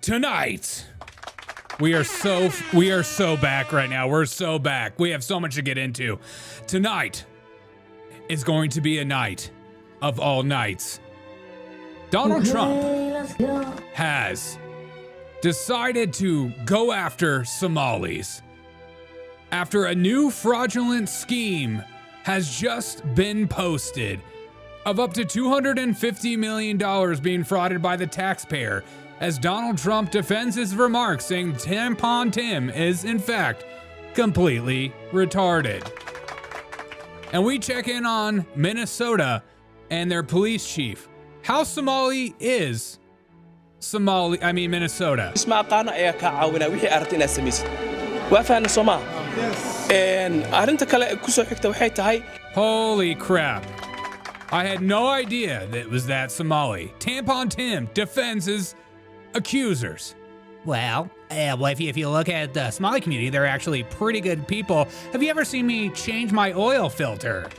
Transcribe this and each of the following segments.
Tonight, we are so back right now. We're so back. We have so much to get into. Tonight is going to be a night of all nights. Donald Trump has decided to go after Somalis after a new fraudulent scheme has just been posted of up to $250 million being frauded by the taxpayer, as Donald Trump defends his remarks, saying Tampon Tim is, in fact, completely retarded. And we check in on Minnesota and their police chief. How Somali is Minnesota? Holy crap. I had no idea that it was that Somali. Tampon Tim defends his accusers. Well, if you look at the Somali community, they're actually pretty good people. Have you ever seen me change my oil filter?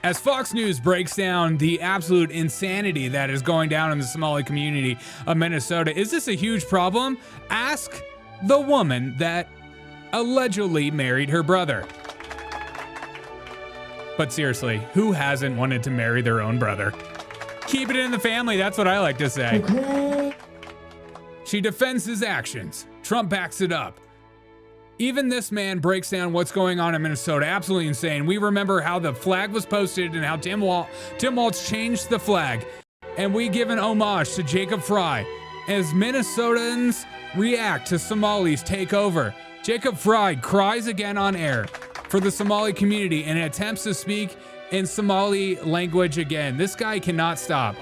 As Fox News breaks down the absolute insanity that is going down in the Somali community of Minnesota, is this a huge problem? Ask the woman that allegedly married her brother. But seriously, who hasn't wanted to marry their own brother? Keep it in the family, that's what I like to say. Okay. She defends his actions. Trump backs it up. Even this man breaks down what's going on in Minnesota. Absolutely insane. We remember how the flag was posted and how Tim Walz changed the flag. And we give an homage to Jacob Frey as Minnesotans react to Somalis take over. Jacob Frey cries again on air for the Somali community and attempts to speak in Somali language again. This guy cannot stop.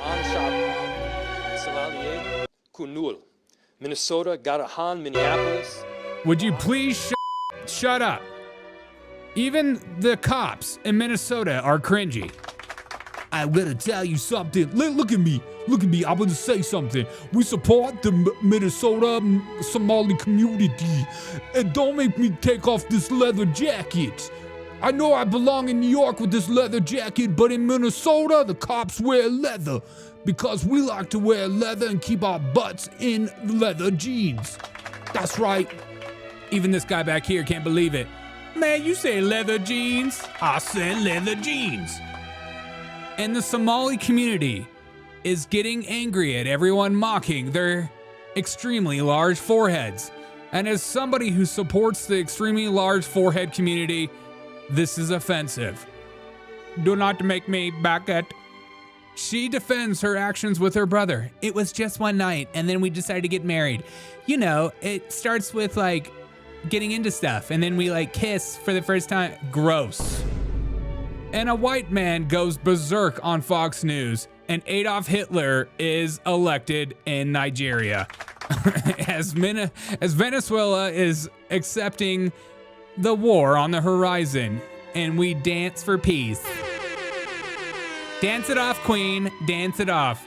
Minnesota, Garahan, Minneapolis. Would you please shut up? Even the cops in Minnesota are cringy. I'm gonna tell you something. Look at me. I'm gonna say something. We support the Minnesota Somali community. And don't make me take off this leather jacket. I know I belong in New York with this leather jacket, but in Minnesota, the cops wear leather because we like to wear leather and keep our butts in leather jeans. That's right. Even this guy back here can't believe it. Man, you say leather jeans? I said leather jeans. And the Somali community is getting angry at everyone mocking their extremely large foreheads. And as somebody who supports the extremely large forehead community, this is offensive. Do not make me back at. She defends her actions with her brother. It was just one night, and then we decided to get married. You know, it starts with like getting into stuff, and then we like kiss for the first time. Gross. And a white man goes berserk on Fox News, and Adolf Hitler is elected in Nigeria. as Venezuela is accepting the war on the horizon, and we dance for peace. Dance it off, Queen. Dance it off.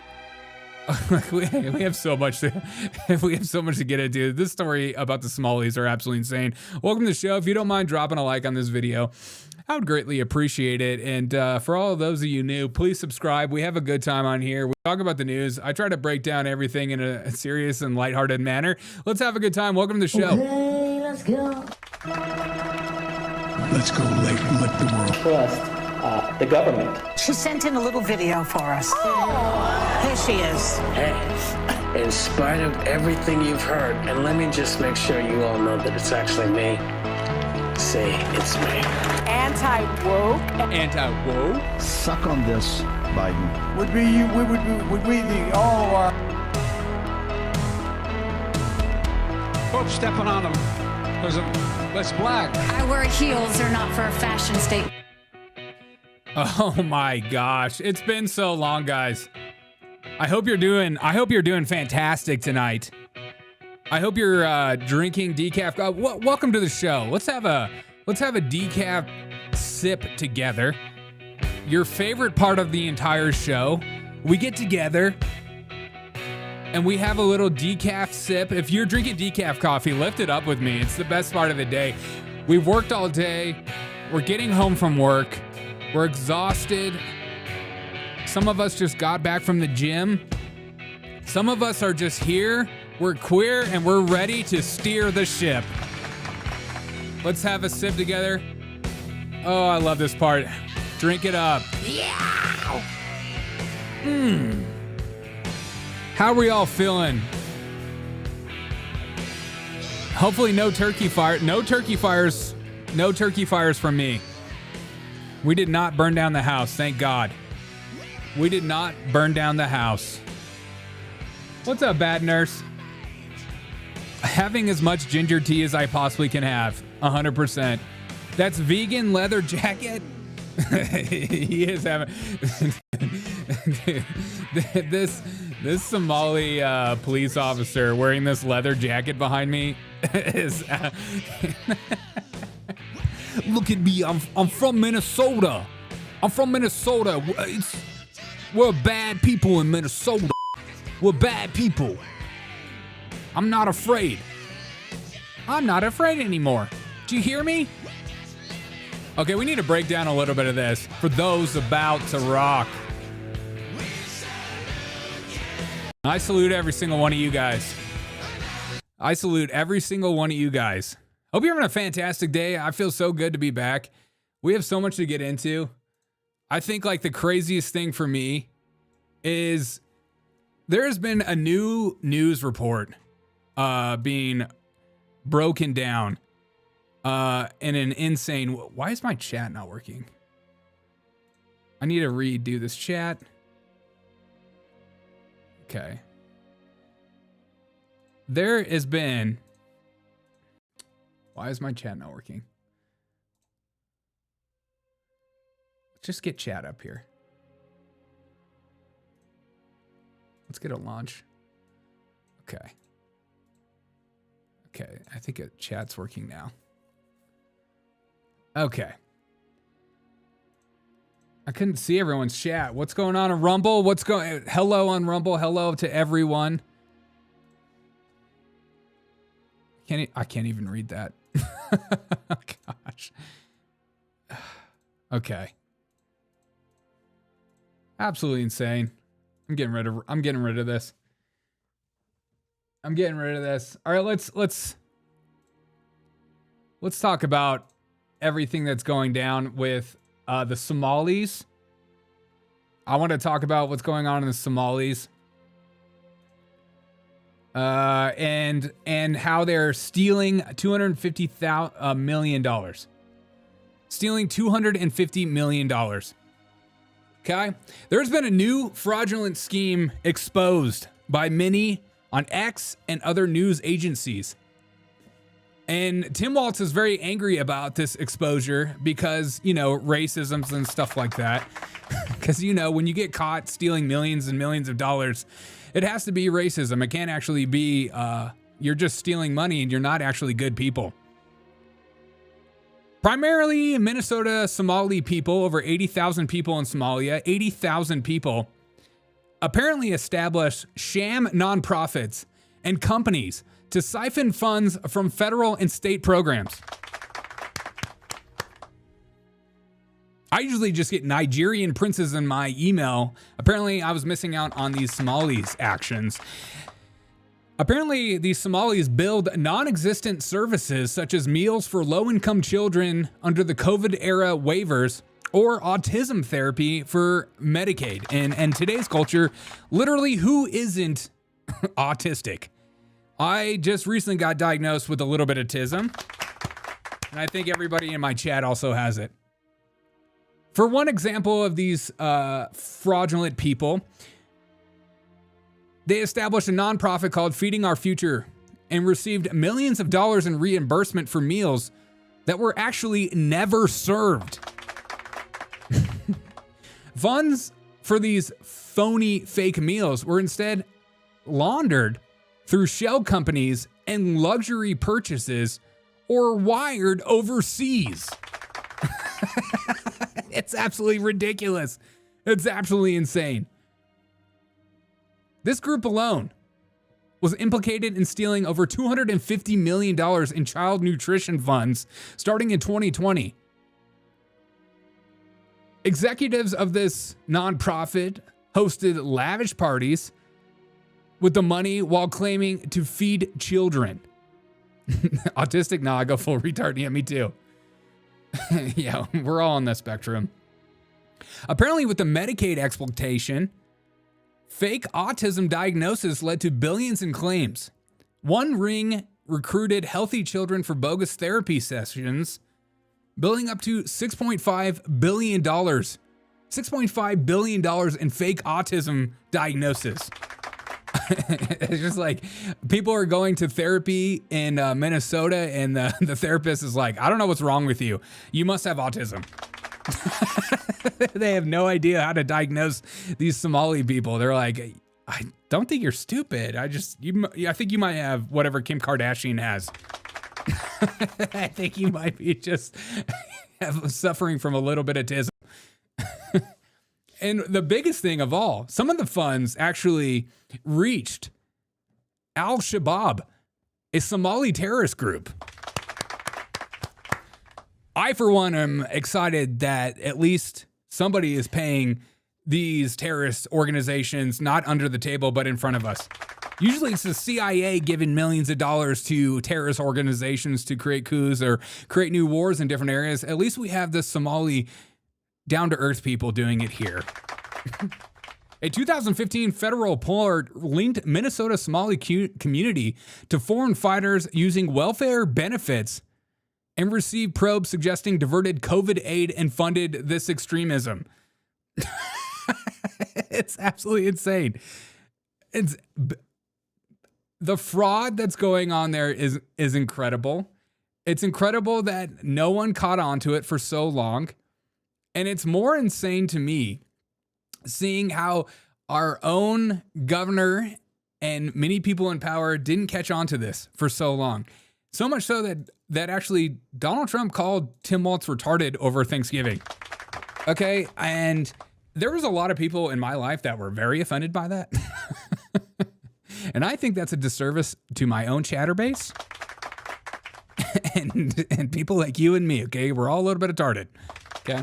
we have so much to get into. This story about the Somalis are absolutely insane. Welcome to the show. If you don't mind dropping a like on this video, I would greatly appreciate it. And for all of those of you new, please subscribe. We have a good time on here. We talk about the news. I try to break down everything in a serious and lighthearted manner. Let's have a good time. Welcome to the show. Okay, let's go. Let's go let the world trust the government. She sent in a little video for us. Oh. Here she is. Hey, in spite of everything you've heard, and let me just make sure you all know that it's actually me. Say it's me. Anti-woke. Anti-woke? Suck on this, Biden. Would we the all our Folks stepping on them because that's black. I wear heels, they're not for a fashion statement. Oh my gosh, it's been so long, guys. I hope you're doing fantastic tonight. I hope you're drinking decaf. Welcome to the show. Let's have a decaf sip together. Your favorite part of the entire show. We get together and we have a little decaf sip. If you're drinking decaf coffee, lift it up with me. It's the best part of the day. We've worked all day. We're getting home from work. We're exhausted. Some of us just got back from the gym. Some of us are just here We're queer and we're ready to steer the ship. Let's have a sip together. Oh, I love this part. Drink it up. Yeah. How are we all feeling? Hopefully no turkey fire. No turkey fires. No turkey fires from me. We did not burn down the house. Thank God. We did not burn down the house. What's up, bad nurse? Having as much ginger tea as I possibly can have. 100%. That's vegan leather jacket. He is having this Somali police officer wearing this leather jacket behind me is. Look at me. I'm from Minnesota. I'm from Minnesota. We're bad people in Minnesota. We're bad people. I'm not afraid. I'm not afraid anymore. Do you hear me? Okay, we need to break down a little bit of this for those about to rock. I salute every single one of you guys. I salute every single one of you guys. Hope you're having a fantastic day. I feel so good to be back. We have so much to get into. I think like the craziest thing for me is there has been a new news report being broken down in an insane. Why is my chat not working? I need to redo this chat. Okay. There has been. Why is my chat not working? Just get chat up here. Let's get a launch. Okay. Okay, I think chat's working now. Okay. I couldn't see everyone's chat. What's going on Rumble? Hello on Rumble. Hello to everyone. I can't even read that. Gosh. Okay. Absolutely insane. I'm getting rid of this. All right, let's talk about everything that's going down with the Somalis. I want to talk about what's going on in the Somalis. And how they're stealing $250 million. Stealing $250 million. Okay? There's been a new fraudulent scheme exposed by many on X and other news agencies. And Tim Walz is very angry about this exposure because, racisms and stuff like that. Because, when you get caught stealing millions and millions of dollars, it has to be racism. It can't actually be, you're just stealing money and you're not actually good people. Primarily Minnesota Somali people, over 80,000 people in Somalia, 80,000 people, apparently established sham nonprofits and companies to siphon funds from federal and state programs. I usually just get Nigerian princes in my email. Apparently, I was missing out on these Somalis actions. Apparently, these Somalis build non-existent services such as meals for low-income children under the COVID-era waivers or autism therapy for Medicaid. And in today's culture, literally, who isn't autistic? I just recently got diagnosed with a little bit of autism, and I think everybody in my chat also has it. For one example of these fraudulent people, they established a nonprofit called Feeding Our Future and received millions of dollars in reimbursement for meals that were actually never served. Funds for these phony fake meals were instead laundered through shell companies and luxury purchases or wired overseas. It's absolutely ridiculous. It's absolutely insane. This group alone was implicated in stealing over $250 million in child nutrition funds starting in 2020. Executives of this nonprofit hosted lavish parties with the money while claiming to feed children. Autistic? Nah, I go full retard. Yeah, me too. Yeah, we're all on the spectrum. Apparently, with the Medicaid exploitation, fake autism diagnosis led to billions in claims. One ring recruited healthy children for bogus therapy sessions, billing up to $6.5 billion. $6.5 billion in fake autism diagnosis. It's just like people are going to therapy in Minnesota, and the therapist is like, I don't know what's wrong with you. You must have autism. They have no idea how to diagnose these Somali people. They're like, I don't think you're stupid. I think you might have whatever Kim Kardashian has. I think you might be just suffering from a little bit of autism. And the biggest thing of all, some of the funds actually reached Al-Shabaab, a Somali terrorist group. I, for one, am excited that at least somebody is paying these terrorist organizations not under the table, but in front of us. Usually it's the CIA giving millions of dollars to terrorist organizations to create coups or create new wars in different areas. At least we have the Somali down-to-earth people doing it here. A 2015 federal report linked Minnesota Somali community to foreign fighters using welfare benefits and received probes suggesting diverted COVID aid and funded this extremism. It's absolutely insane. The fraud that's going on there is incredible. It's incredible that no one caught on to it for so long. And it's more insane to me seeing how our own governor and many people in power didn't catch on to this for so long. So much so that actually Donald Trump called Tim Walz retarded over Thanksgiving. Okay, and there was a lot of people in my life that were very offended by that. And I think that's a disservice to my own chatter base. and people like you and me, okay? We're all a little bit retarded, okay?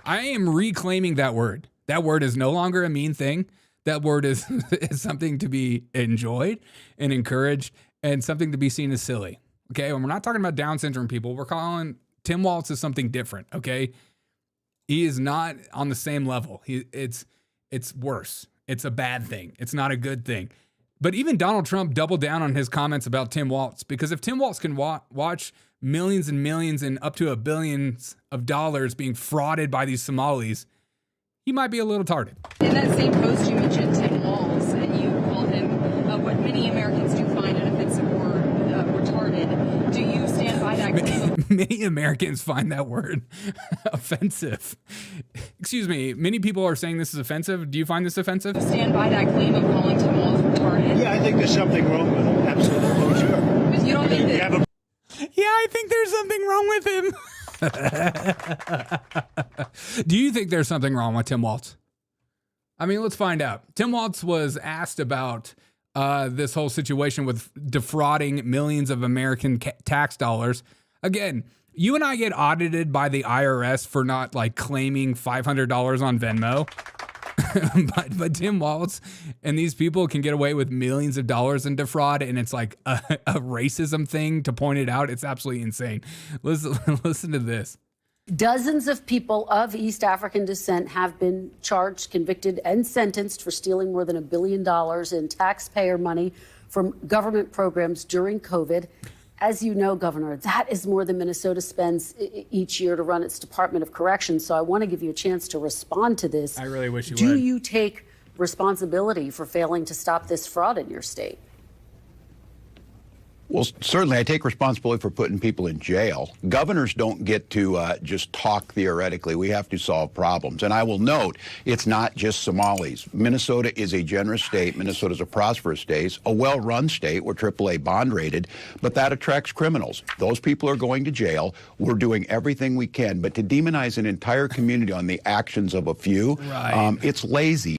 I am reclaiming that word. That word is no longer a mean thing. That word is something to be enjoyed and encouraged and something to be seen as silly. Okay, when we're not talking about Down syndrome people, we're calling Tim Walz as something different. Okay, he is not on the same level. It's worse. It's a bad thing. It's not a good thing. But even Donald Trump doubled down on his comments about Tim Walz, because if Tim Walz can watch millions and millions and up to billions of dollars being frauded by these Somalis, he might be a little retarded. In that same post, you mentioned Tim Walz, and you called him what many Americans do find an offensive word, retarded. Do you stand by that claim? Many Americans find that word offensive. Excuse me, many people are saying this is offensive. Do you find this offensive? Stand by that claim of calling Tim Walz retarded? Yeah, I think there's something wrong with him. Absolutely, sure. But you don't think that... Yeah, I think there's something wrong with him. Do you think there's something wrong with Tim Walz? I mean, let's find out. Tim Walz was asked about this whole situation with defrauding millions of American tax dollars. Again, you and I get audited by the IRS for not like claiming $500 on Venmo. but Tim Walz and these people can get away with millions of dollars in defraud, and it's like a racism thing to point it out. It's absolutely insane. Listen to this. Dozens of people of East African descent have been charged, convicted, and sentenced for stealing more than $1 billion in taxpayer money from government programs during COVID. As you know, Governor, that is more than Minnesota spends each year to run its Department of Corrections. So I want to give you a chance to respond to this. I really wish you would. Do you take responsibility for failing to stop this fraud in your state? Well, certainly I take responsibility for putting people in jail. Governors don't get to just talk theoretically. We have to solve problems. And I will note, it's not just Somalis. Minnesota is a generous state. Minnesota is a prosperous state, a well-run state. We're AAA bond rated, but that attracts criminals. Those people are going to jail. We're doing everything we can. But to demonize an entire community on the actions of a few, right. It's lazy.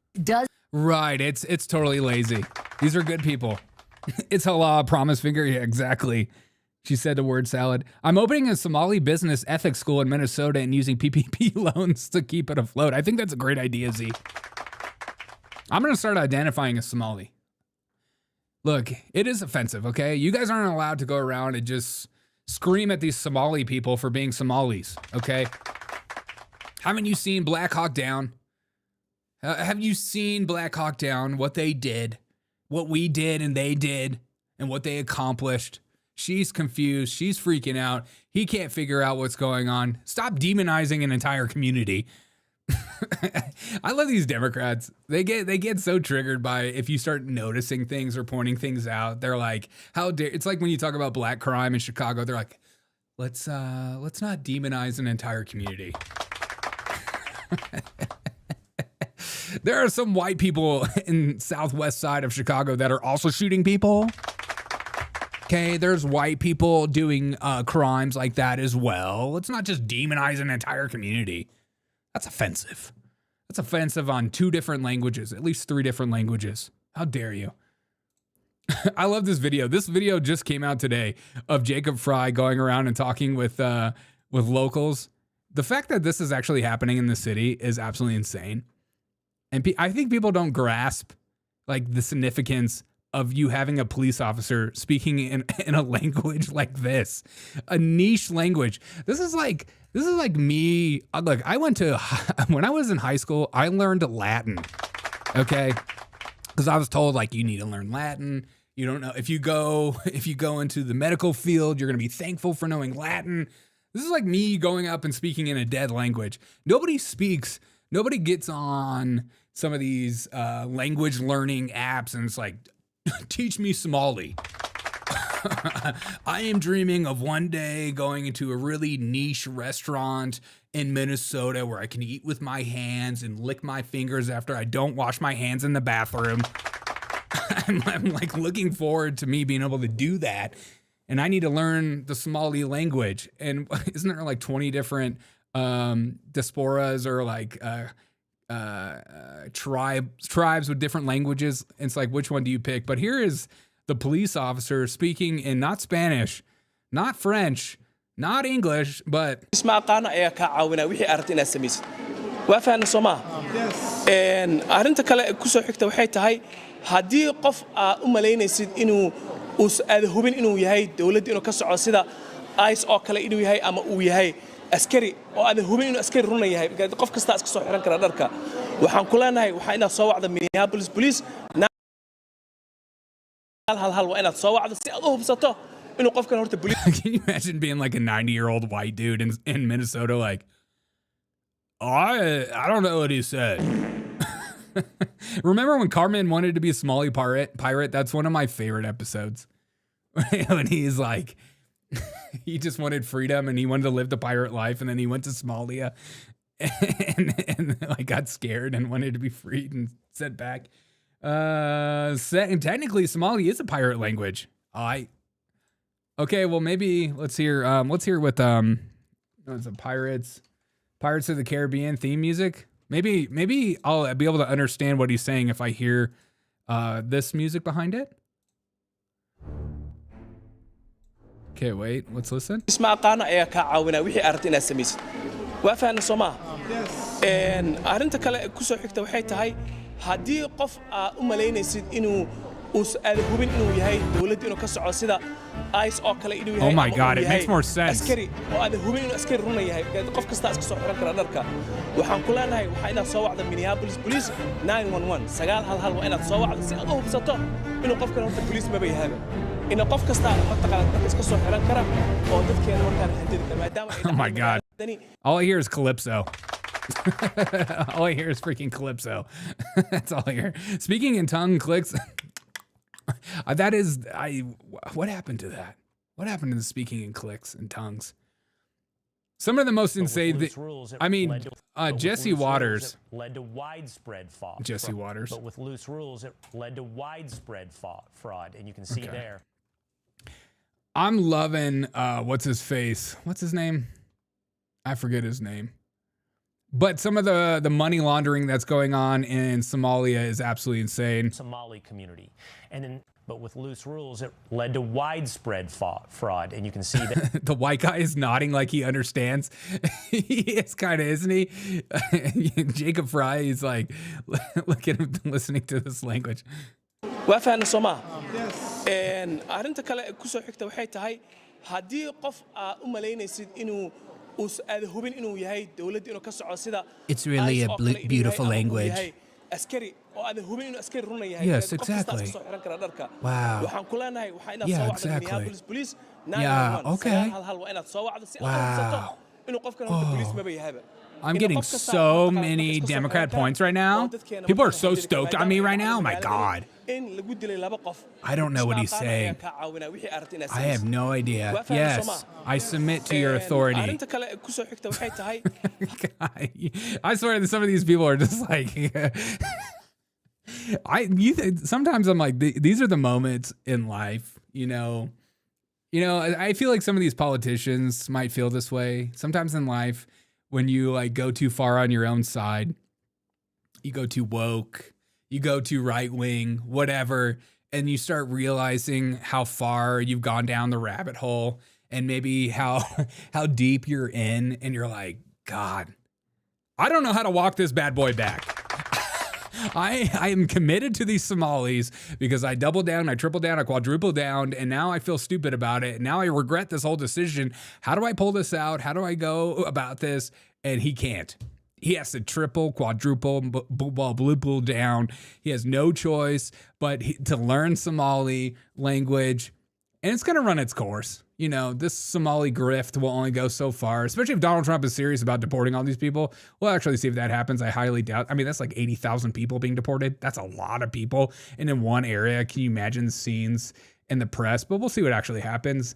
Right, it's totally lazy. These are good people. It's halal, promise finger. Yeah, exactly. She said the word salad. I'm opening a Somali business ethics school in Minnesota and using PPP loans to keep it afloat. I think that's a great idea, Z. I'm going to start identifying as Somali. Look, it is offensive, okay? You guys aren't allowed to go around and just scream at these Somali people for being Somalis, okay? Haven't you seen Black Hawk Down? Have you seen Black Hawk Down, what they did, what we did and they did, and what they accomplished? She's confused. She's freaking out. He can't figure out what's going on. Stop demonizing an entire community. I love these Democrats. They get so triggered by if you start noticing things or pointing things out. They're like, how dare, it's like when you talk about black crime in Chicago, they're like, let's not demonize an entire community. There are some white people in southwest side of Chicago that are also shooting people. Okay, there's white people doing crimes like that as well. Let's not just demonize an entire community. That's offensive. That's offensive on 2 different languages, at least 3 different languages. How dare you? I love this video. This video just came out today of Jacob Frey going around and talking with locals. The fact that this is actually happening in the city is absolutely insane. And I think people don't grasp like the significance of you having a police officer speaking in a language like this, a niche language. This is like me. Look, when I was in high school, I learned Latin. Okay. Cause I was told like, you need to learn Latin. You don't know if you go into the medical field, you're going to be thankful for knowing Latin. This is like me going up and speaking in a dead language. Nobody gets on some of these language learning apps and it's like, teach me Somali. I am dreaming of one day going into a really niche restaurant in Minnesota where I can eat with my hands and lick my fingers after I don't wash my hands in the bathroom. I'm like looking forward to me being able to do that. And I need to learn the Somali language. And isn't there like 20 different diasporas or like tribes with different languages? It's like, which one do you pick? But here is the police officer speaking in not Spanish, not French, not English, but arinta kale ku soo xigta waxay tahay hadii qof u maleynaysid inuu aad hubin inuu yahay dawladda inuu ka soco sida ICE oo kale inuu yahay ama uu yahay askari oo aad hubin inuu askari run yahay qof kasta iska soo xiran kara dharka waxaan ku leenahay waxa inaad soo wacdo Minneapolis police hal waa inaad soo wacdo si aad u hubsato inuu qofkan horta police. Can you imagine being like a 90-year-old white dude in Minnesota like, I don't know what he said. Remember when Carmen wanted to be a Somali pirate? That's one of my favorite episodes. When he's like, he just wanted freedom and he wanted to live the pirate life, and then he went to Somalia and like got scared and wanted to be freed and sent back. And technically Somali is a pirate language. Okay, well maybe let's hear what the Pirates of the Caribbean theme music. Maybe I'll be able to understand what he's saying if I hear this music behind it. Okay, wait, let's listen. اسمع قانا ayaa ka caawina wixii aragtay inaad samaysid waa fahanay Soomaa arinta kale ku soo xigta waxay tahay hadii qof u maleynaysid inuu aad hubin inuu yahay dawladda inuu ka soco sida ICE oo kale inuu yahay. Oh my god, it makes more sense. askari oo aad hubin inuu askari run yahay qof kasta iska soo xiran kara dharka waxaan ku leenahay waxa inaad soo wacdo Minneapolis police 911 911 waa inaad soo wacdo si aad u hubsato inuu qofkan horta police ma yahay inuu qof kasta mataqaanad iska soo xiran kara oo dadkeena markaan hadida maadaama. Oh my god, all I hear is Calypso. All I hear is freaking Calypso. That's all I hear. Speaking in tongue clicks. What happened to that? What happened to the speaking in clicks and tongues? Some of the most insane Jesse Waters led to widespread fraud. Jesse Waters. But with loose rules, it led to widespread fraud, and you can see there. I'm loving what's his face? What's his name? I forget his name. But some of the money laundering that's going on in Somalia is absolutely insane. Somali community. But with loose rules, it led to widespread fraud. And you can see that. The white guy is nodding like he understands. He is kind of, isn't he? Jacob Frey is like, look at him listening to this language. waa fahanay Soomaa arrinta kale ku soo xigta waxay tahay haddii qof u malaynaysid inuu aad hubin inuu yahay dawladda inuu ka soco sida It's really a beautiful language. askari oo aad hubin inuu askari run yahay Yes, exactly. Wow. waxaan ku leenahay waxaa inaad Yeah, soo wacdo exactly. Minneapolis police Yeah, okay. hal waa inaad soo wacdo si aad u hubsato inuu qofkan police maba yahayba I'm getting so many Democrat points right now. People are so stoked on me right now. Oh my God. I don't know what he's saying. I have no idea. Yes, I submit to your authority. I swear that some of these people are just like, sometimes I'm like, these are the moments in life, you know, I feel like some of these politicians might feel this way. Sometimes in life, when you like go too far on your own side, you go too woke, you go too right wing, whatever, and you start realizing how far you've gone down the rabbit hole and maybe how deep you're in, and you're like, God, I don't know how to walk this bad boy back. I am committed to these Somalis because I doubled down, I tripled down, I quadrupled down, and now I feel stupid about it. Now I regret this whole decision. How do I pull this out? How do I go about this? And he can't. He has to triple, quadruple, blue down. He has no choice but to learn Somali language, and it's going to run its course. You know, this Somali grift will only go so far, especially if Donald Trump is serious about deporting all these people. We'll actually see if that happens. I highly doubt. I mean, that's like 80,000 people being deported. That's a lot of people. And in one area, can you imagine the scenes in the press? But we'll see what actually happens.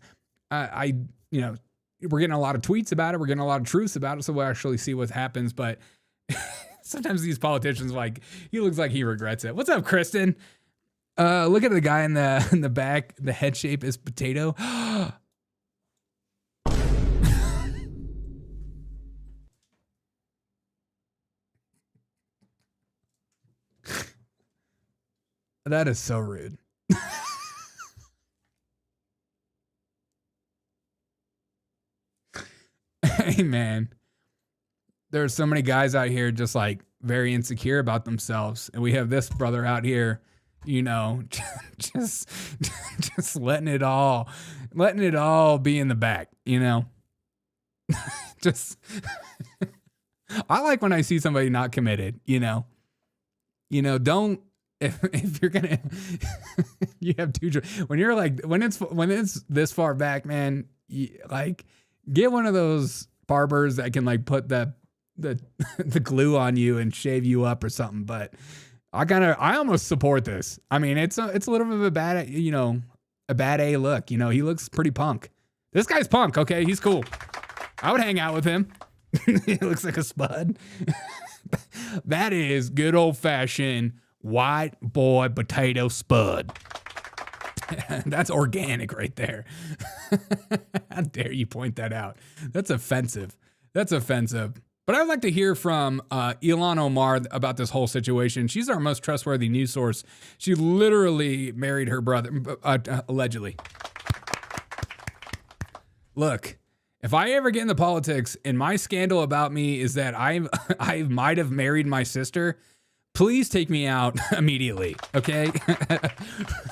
We're getting a lot of tweets about it. We're getting a lot of truths about it. So we'll actually see what happens. But sometimes these politicians, like, he looks like he regrets it. What's up, Kristen? Look at the guy in the back. The head shape is potato. That is so rude. Hey, man. There are so many guys out here just like very insecure about themselves. And we have this brother out here, you know, just letting it all be in the back, you know? Just, I like when I see somebody not committed, you know? Don't, if you're gonna, you have two, when you're like, when it's this far back, man, like get one of those barbers that can like put the glue on you and shave you up or something. But I almost support this. I mean, it's a little bit of a bad, a bad A look. You know, he looks pretty punk. This guy's punk. Okay, he's cool. I would hang out with him. He looks like a spud. That is good old fashioned white boy potato spud. That's organic right there. How dare you point that out? That's offensive. That's offensive. But I'd like to hear from Ilhan Omar about this whole situation. She's our most trustworthy news source. She literally married her brother, allegedly. Look, if I ever get into politics and my scandal about me is that I might have married my sister, please take me out immediately, okay?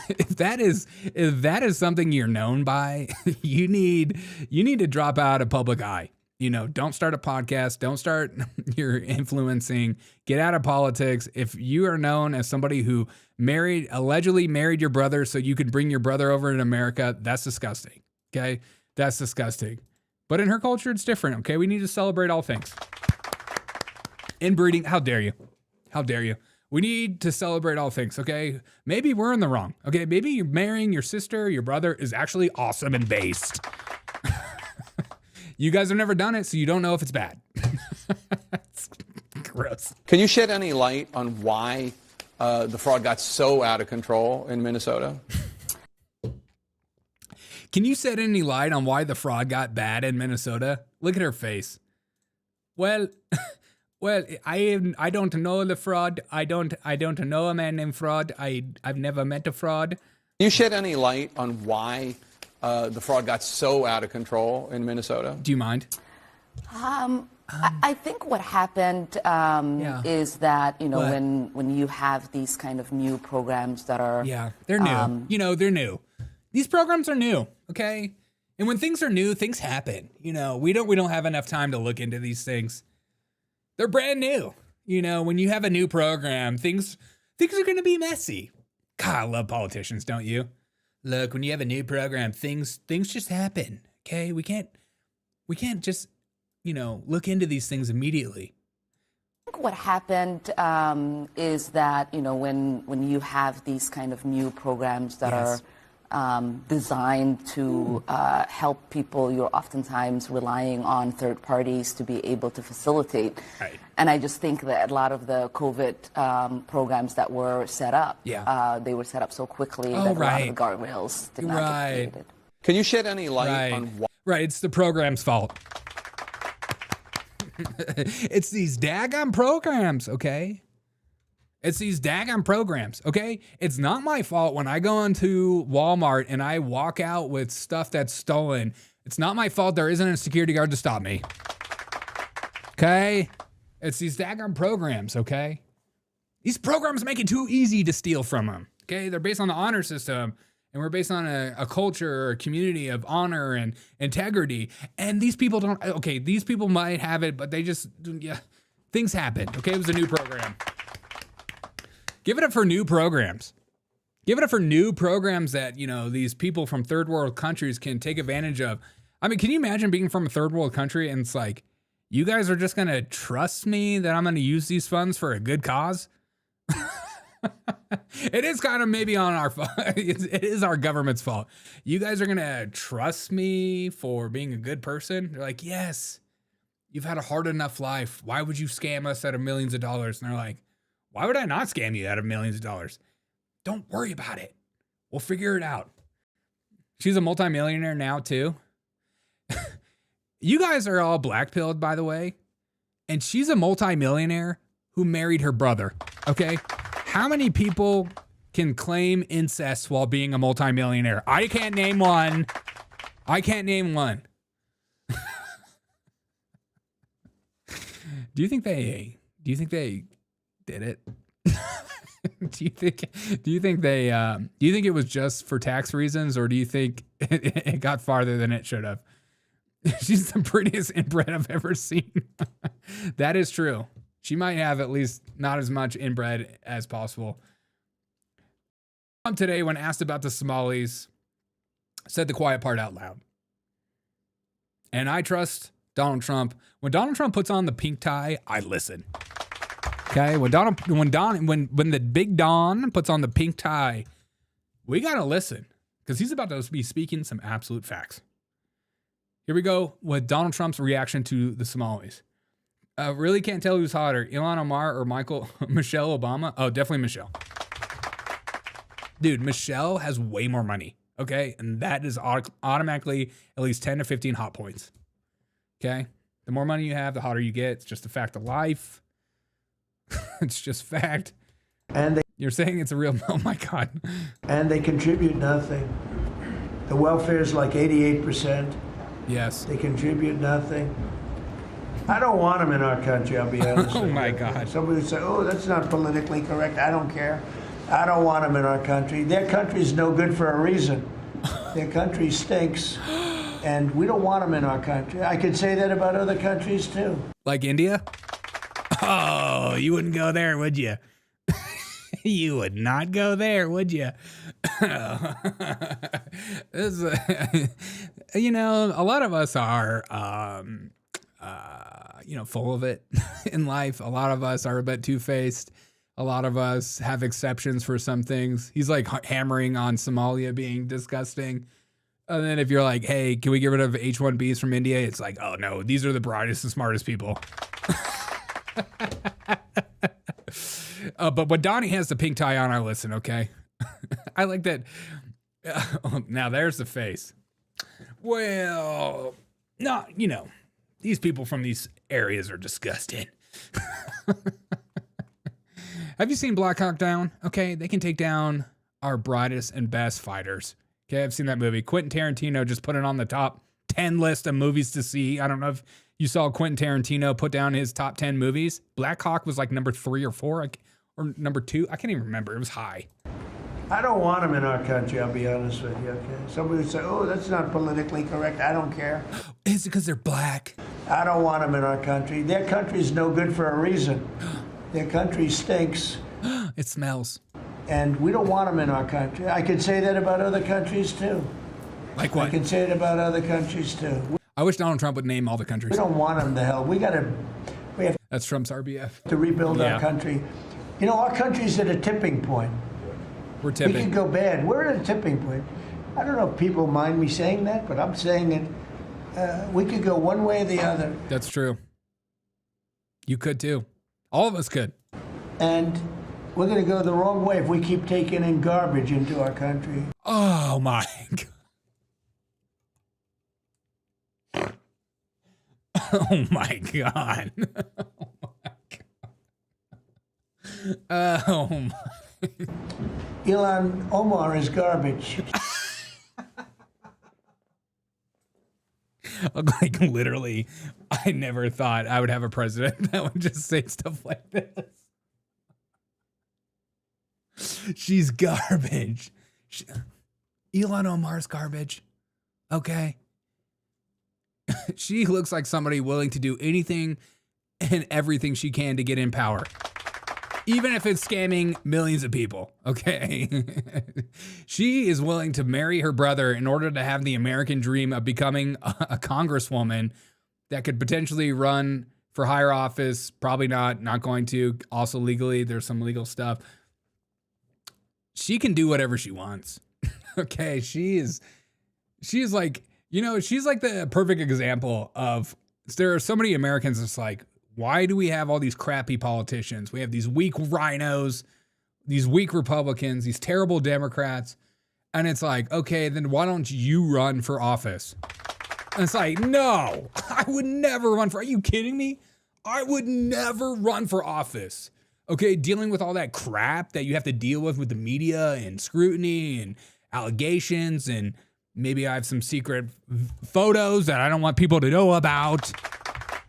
If that is something you're known by, you need to drop out of public eye. You know, don't start a podcast. Don't start your influencing. Get out of politics. If you are known as somebody who allegedly married your brother so you could bring your brother over in America, that's disgusting, okay? That's disgusting. But in her culture, it's different, okay? We need to celebrate all things. Inbreeding, how dare you? How dare you? We need to celebrate all things, okay? Maybe we're in the wrong, okay? Maybe you're marrying your sister, your brother is actually awesome and based. You guys have never done it, so you don't know if it's bad. It's gross. Can you shed any light on why the fraud got so out of control in Minnesota? Can you shed any light on why the fraud got bad in Minnesota? Look at her face. Well, I don't know the fraud. I don't know a man named Fraud. I've never met a fraud. Can you shed any light on why the fraud got so out of control in Minnesota? Do you mind? I think what happened is that, you know, when you have these kind of new programs that are... Yeah, they're new. You know, they're new. These programs are new, okay? And when things are new, things happen. You know, we don't have enough time to look into these things. They're brand new. You know, when you have a new program, things are going to be messy. God, I love politicians, don't you? Look, when you have a new program, things just happen, okay? We can't just, you know, look into these things immediately. I think what happened is that, you know, when you have these kind of new programs that are designed to help people, you're oftentimes relying on third parties to be able to facilitate. Right. And I just think that a lot of the COVID programs that were set up, they were set up so quickly that a lot of the guardrails did not get created. Can you shed any light on why? Right, it's the program's fault. It's these daggone programs, okay? It's these daggone programs, okay? It's not my fault when I go into Walmart and I walk out with stuff that's stolen. It's not my fault there isn't a security guard to stop me. Okay? It's these daggone programs, okay? These programs make it too easy to steal from them, okay? They're based on the honor system, and we're based on a culture or a community of honor and integrity. And these people don't, okay, these people might have it, but they just, things happen, okay? It was a new program. Give it up for new programs. Give it up for new programs that, you know, these people from third world countries can take advantage of. I mean, can you imagine being from a third world country and it's like, you guys are just going to trust me that I'm going to use these funds for a good cause? It is kind of maybe on our fault. It is our government's fault. You guys are going to trust me for being a good person? They're like, yes, you've had a hard enough life. Why would you scam us out of millions of dollars? And they're like, why would I not scam you out of millions of dollars? Don't worry about it. We'll figure it out. She's a multimillionaire now too. You guys are all blackpilled, by the way. And she's a multimillionaire who married her brother. Okay. How many people can claim incest while being a multimillionaire? I can't name one. I can't name one. Do you think they did it? Do you think it was just for tax reasons, or do you think it got farther than it should have? She's the prettiest inbred I've ever seen. That is true. She might have at least not as much inbred as possible. Today, when asked about the Somalis, said the quiet part out loud. And I trust Donald Trump. When Donald Trump puts on the pink tie, I listen. Okay, when the big Don puts on the pink tie, we gotta listen because he's about to be speaking some absolute facts. Here we go with Donald Trump's reaction to the Somalis. Really can't tell who's hotter, Ilhan Omar or Michelle Obama. Oh, definitely Michelle. Dude, Michelle has way more money. Okay, and that is automatically at least 10 to 15 hot points. Okay, the more money you have, the hotter you get. It's just a fact of life. It's just fact. And you're saying it's a real, oh my God. And they contribute nothing. The welfare is like 88%. Yes. They contribute nothing. I don't want them in our country, I'll be honest. Oh my God. Somebody would say, oh, that's not politically correct. I don't care. I don't want them in our country. Their country's no good for a reason. Their country stinks. And we don't want them in our country. I could say that about other countries too. Like India? Oh, you wouldn't go there, would you? You would not go there, would you? You know, a lot of us are, full of it in life. A lot of us are a bit two-faced. A lot of us have exceptions for some things. He's like hammering on Somalia being disgusting. And then if you're like, hey, can we get rid of H-1Bs from India? It's like, oh no, these are the brightest and smartest people. But when Donnie has the pink tie on, I listen, okay? I like that. Now there's the face. Well, no, you know, these people from these areas are disgusting. Have you seen Black Hawk Down? Okay, they can take down our brightest and best fighters. Okay, I've seen that movie. Quentin Tarantino just put it on the top 10 list of movies to see. I don't know if You saw Quentin Tarantino put down his top 10 movies. Black Hawk was like number 3 or 4, or number 2. I can't even remember. It was high. I don't want them in our country, I'll be honest with you, okay? Somebody would say, oh, that's not politically correct. I don't care. Is it because they're black? I don't want them in our country. Their country's no good for a reason. Their country stinks. It smells. And we don't want them in our country. I could say that about other countries, too. Like what? I can say it about other countries, too. I wish Donald Trump would name all the countries. We don't want them the hell. We have That's Trump's RBF. to rebuild our country. You know, our country's at a tipping point. We're tipping. We could go bad. We're at a tipping point. I don't know if people mind me saying that, but I'm saying it. We could go one way or the other. That's true. You could too. All of us could. And we're going to go the wrong way if we keep taking in garbage into our country. Oh my God. Oh my God. Oh my. Ilhan Omar is garbage. Like literally, I never thought I would have a president that would just say stuff like this. She's garbage. Ilhan Omar's garbage. Okay. She looks like somebody willing to do anything and everything she can to get in power. Even if it's scamming millions of people, okay? She is willing to marry her brother in order to have the American dream of becoming a congresswoman that could potentially run for higher office. Probably not going to. Also legally, there's some legal stuff. She can do whatever she wants. Okay, she is like, you know, she's like the perfect example of, there are so many Americans that's like, why do we have all these crappy politicians? We have these weak rhinos, these weak Republicans, these terrible Democrats. And it's like, okay, then why don't you run for office? And it's like, no, I would never run for, are you kidding me? I would never run for office. Okay, dealing with all that crap that you have to deal with the media and scrutiny and allegations, and maybe I have some secret photos that I don't want people to know about.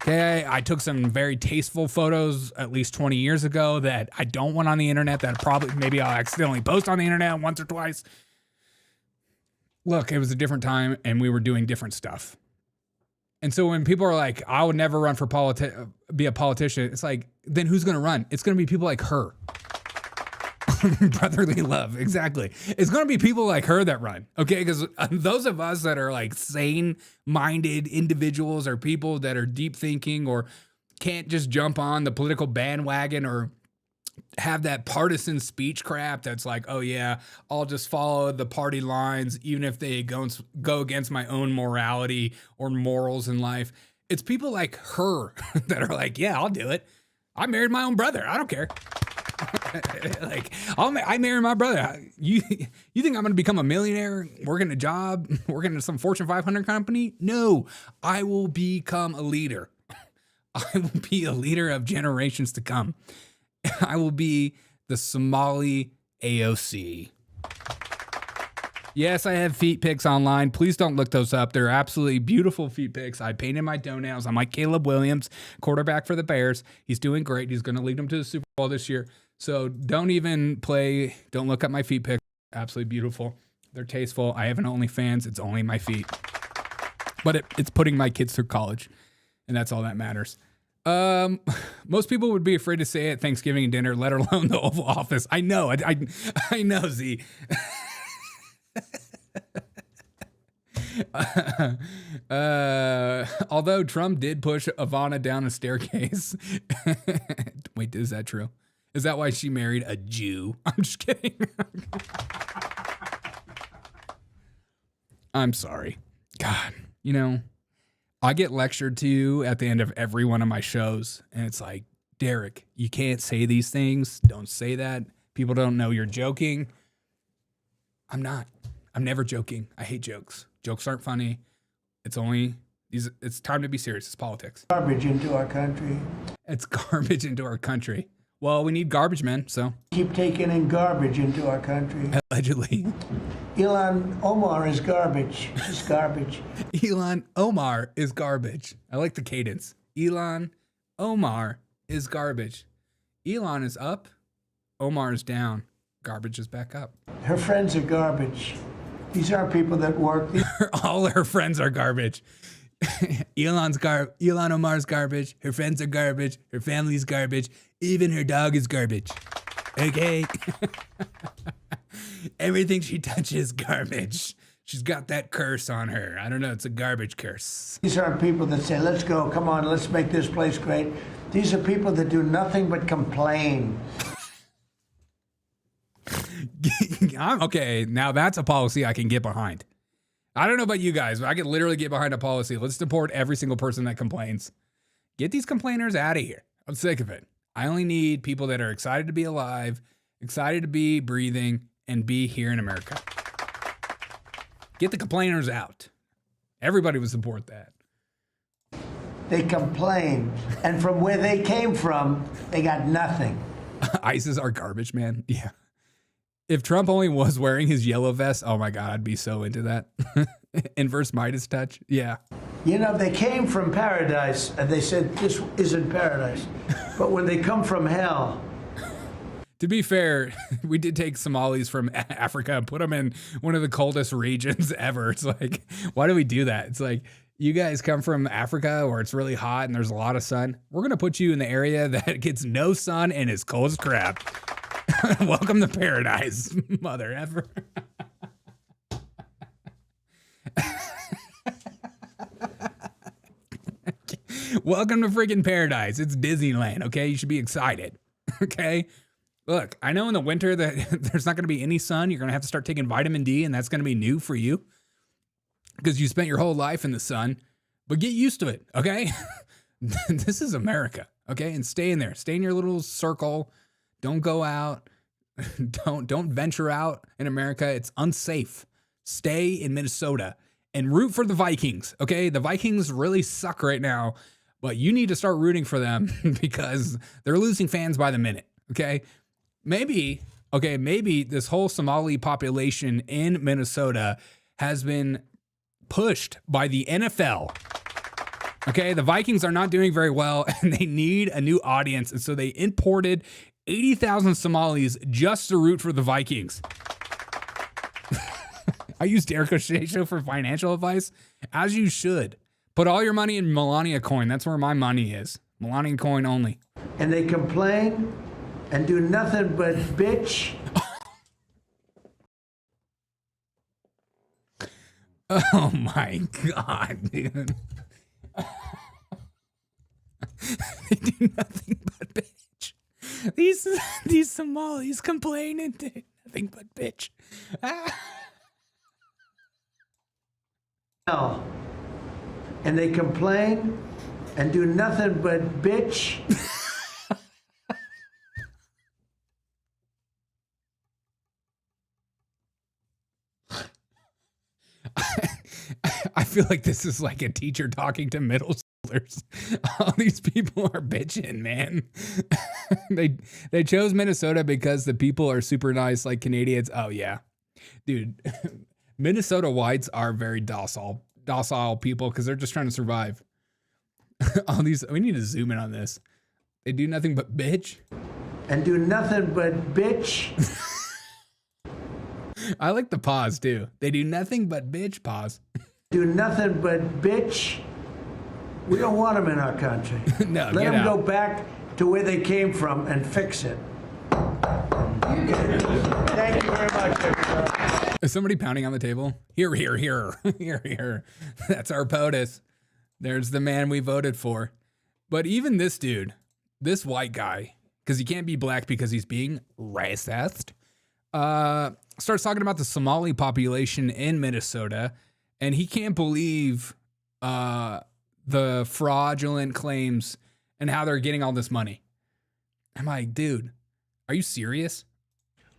Okay, I took some very tasteful photos at least 20 years ago that I don't want on the internet, that probably maybe I'll accidentally post on the internet once or twice. Look, it was a different time and we were doing different stuff. And so when people are like, I would never run for be a politician, it's like, then who's going to run? It's going to be people like her. Brotherly love, exactly. It's going to be people like her that run, okay? Because those of us that are like sane-minded individuals or people that are deep thinking or can't just jump on the political bandwagon or have that partisan speech crap that's like, oh yeah, I'll just follow the party lines even if they go against my own morality or morals in life. It's people like her that are like, yeah, I'll do it. I married my own brother. I don't care. Like, I marry my brother. You think I'm going to become a millionaire, working a job, working at some Fortune 500 company? No, I will become a leader. I will be a leader of generations to come. I will be the Somali AOC. Yes, I have feet pics online. Please don't look those up. They're absolutely beautiful feet pics. I painted my toenails. I'm like Caleb Williams, quarterback for the Bears. He's doing great. He's going to lead them to the Super Bowl this year. So don't look at my feet pics. Absolutely beautiful. They're tasteful. I have an OnlyFans. It's only my feet. But it's putting my kids through college. And that's all that matters. Most people would be afraid to say it at Thanksgiving dinner, let alone the Oval Office. I know. I know, Z. Although Trump did push Ivana down a staircase. Wait, is that true? Is that why she married a Jew? I'm just kidding. I'm sorry. God, you know, I get lectured to at the end of every one of my shows, and it's like, Derek, you can't say these things. Don't say that. People don't know you're joking. I'm not. I'm never joking. I hate jokes. Jokes aren't funny. It's time to be serious. It's politics. Garbage into our country. It's garbage into our country. Well, we need garbage men, so. Keep taking in garbage into our country. Allegedly. Ilhan Omar is garbage. She's garbage. Ilhan Omar is garbage. I like the cadence. Ilhan Omar is garbage. Elon is up. Omar is down. Garbage is back up. Her friends are garbage. These aren't people that work. All her friends are garbage. Ilhan Omar's garbage. Her friends are garbage. Her family's garbage. Even her dog is garbage. Okay? Everything she touches, garbage. She's got that curse on her. I don't know. It's a garbage curse. These aren't people that say, let's go, come on, let's make this place great. These are people that do nothing but complain. Okay, now that's a policy I can get behind. I don't know about you guys, but I can literally get behind a policy. Let's deport every single person that complains. Get these complainers out of here. I'm sick of it. I only need people that are excited to be alive, excited to be breathing, and be here in America. Get the complainers out. Everybody would support that. They complain, and from where they came from, they got nothing. ISIS are garbage, man. Yeah. If Trump only was wearing his yellow vest, oh my God, I'd be so into that. Inverse Midas touch. Yeah. You know, they came from paradise, and they said, this isn't paradise. But when they come from hell... To be fair, we did take Somalis from Africa and put them in one of the coldest regions ever. It's like, why do we do that? It's like, you guys come from Africa where it's really hot and there's a lot of sun. We're going to put you in the area that gets no sun and is cold as crap. Welcome to paradise, mother effer. Welcome to freaking paradise. It's Disneyland, okay? You should be excited, okay? Look, I know in the winter that there's not going to be any sun. You're going to have to start taking vitamin D, and that's going to be new for you because you spent your whole life in the sun. But get used to it, okay? This is America, okay? And stay in there. Stay in your little circle. Don't go out. Don't venture out in America. It's unsafe. Stay in Minnesota and root for the Vikings, okay? The Vikings really suck right now, but you need to start rooting for them because they're losing fans by the minute, okay? Maybe this whole Somali population in Minnesota has been pushed by the NFL. Okay, the Vikings are not doing very well and they need a new audience. And so they imported 80,000 Somalis just to root for the Vikings. I use Derek O'Shea Show for financial advice, as you should. Put all your money in Melania coin. That's where my money is. Melania coin only. And they complain and do nothing but bitch. Oh my God, dude. They do nothing but bitch. These Somalis complain and do nothing but bitch. And they complain and do nothing but bitch. I feel like this is like a teacher talking to middle schoolers. All these people are bitching, man. They chose Minnesota because the people are super nice, like Canadians. Oh yeah, dude. Minnesota whites are very docile people because they're just trying to survive. All these, we need to zoom in on this. They do nothing but bitch. And do nothing but bitch. I like the pause too. They do nothing but bitch. Pause. Do nothing but bitch. We don't want them in our country. No, let them go back to where they came from and fix it. Thank you very much, everybody. Is somebody pounding on the table? Here, here, here, here, here. That's our POTUS. There's the man we voted for. But even this dude, this white guy, because he can't be black because he's being racist, starts talking about the Somali population in Minnesota, and he can't believe the fraudulent claims and how they're getting all this money. I'm like, dude, are you serious?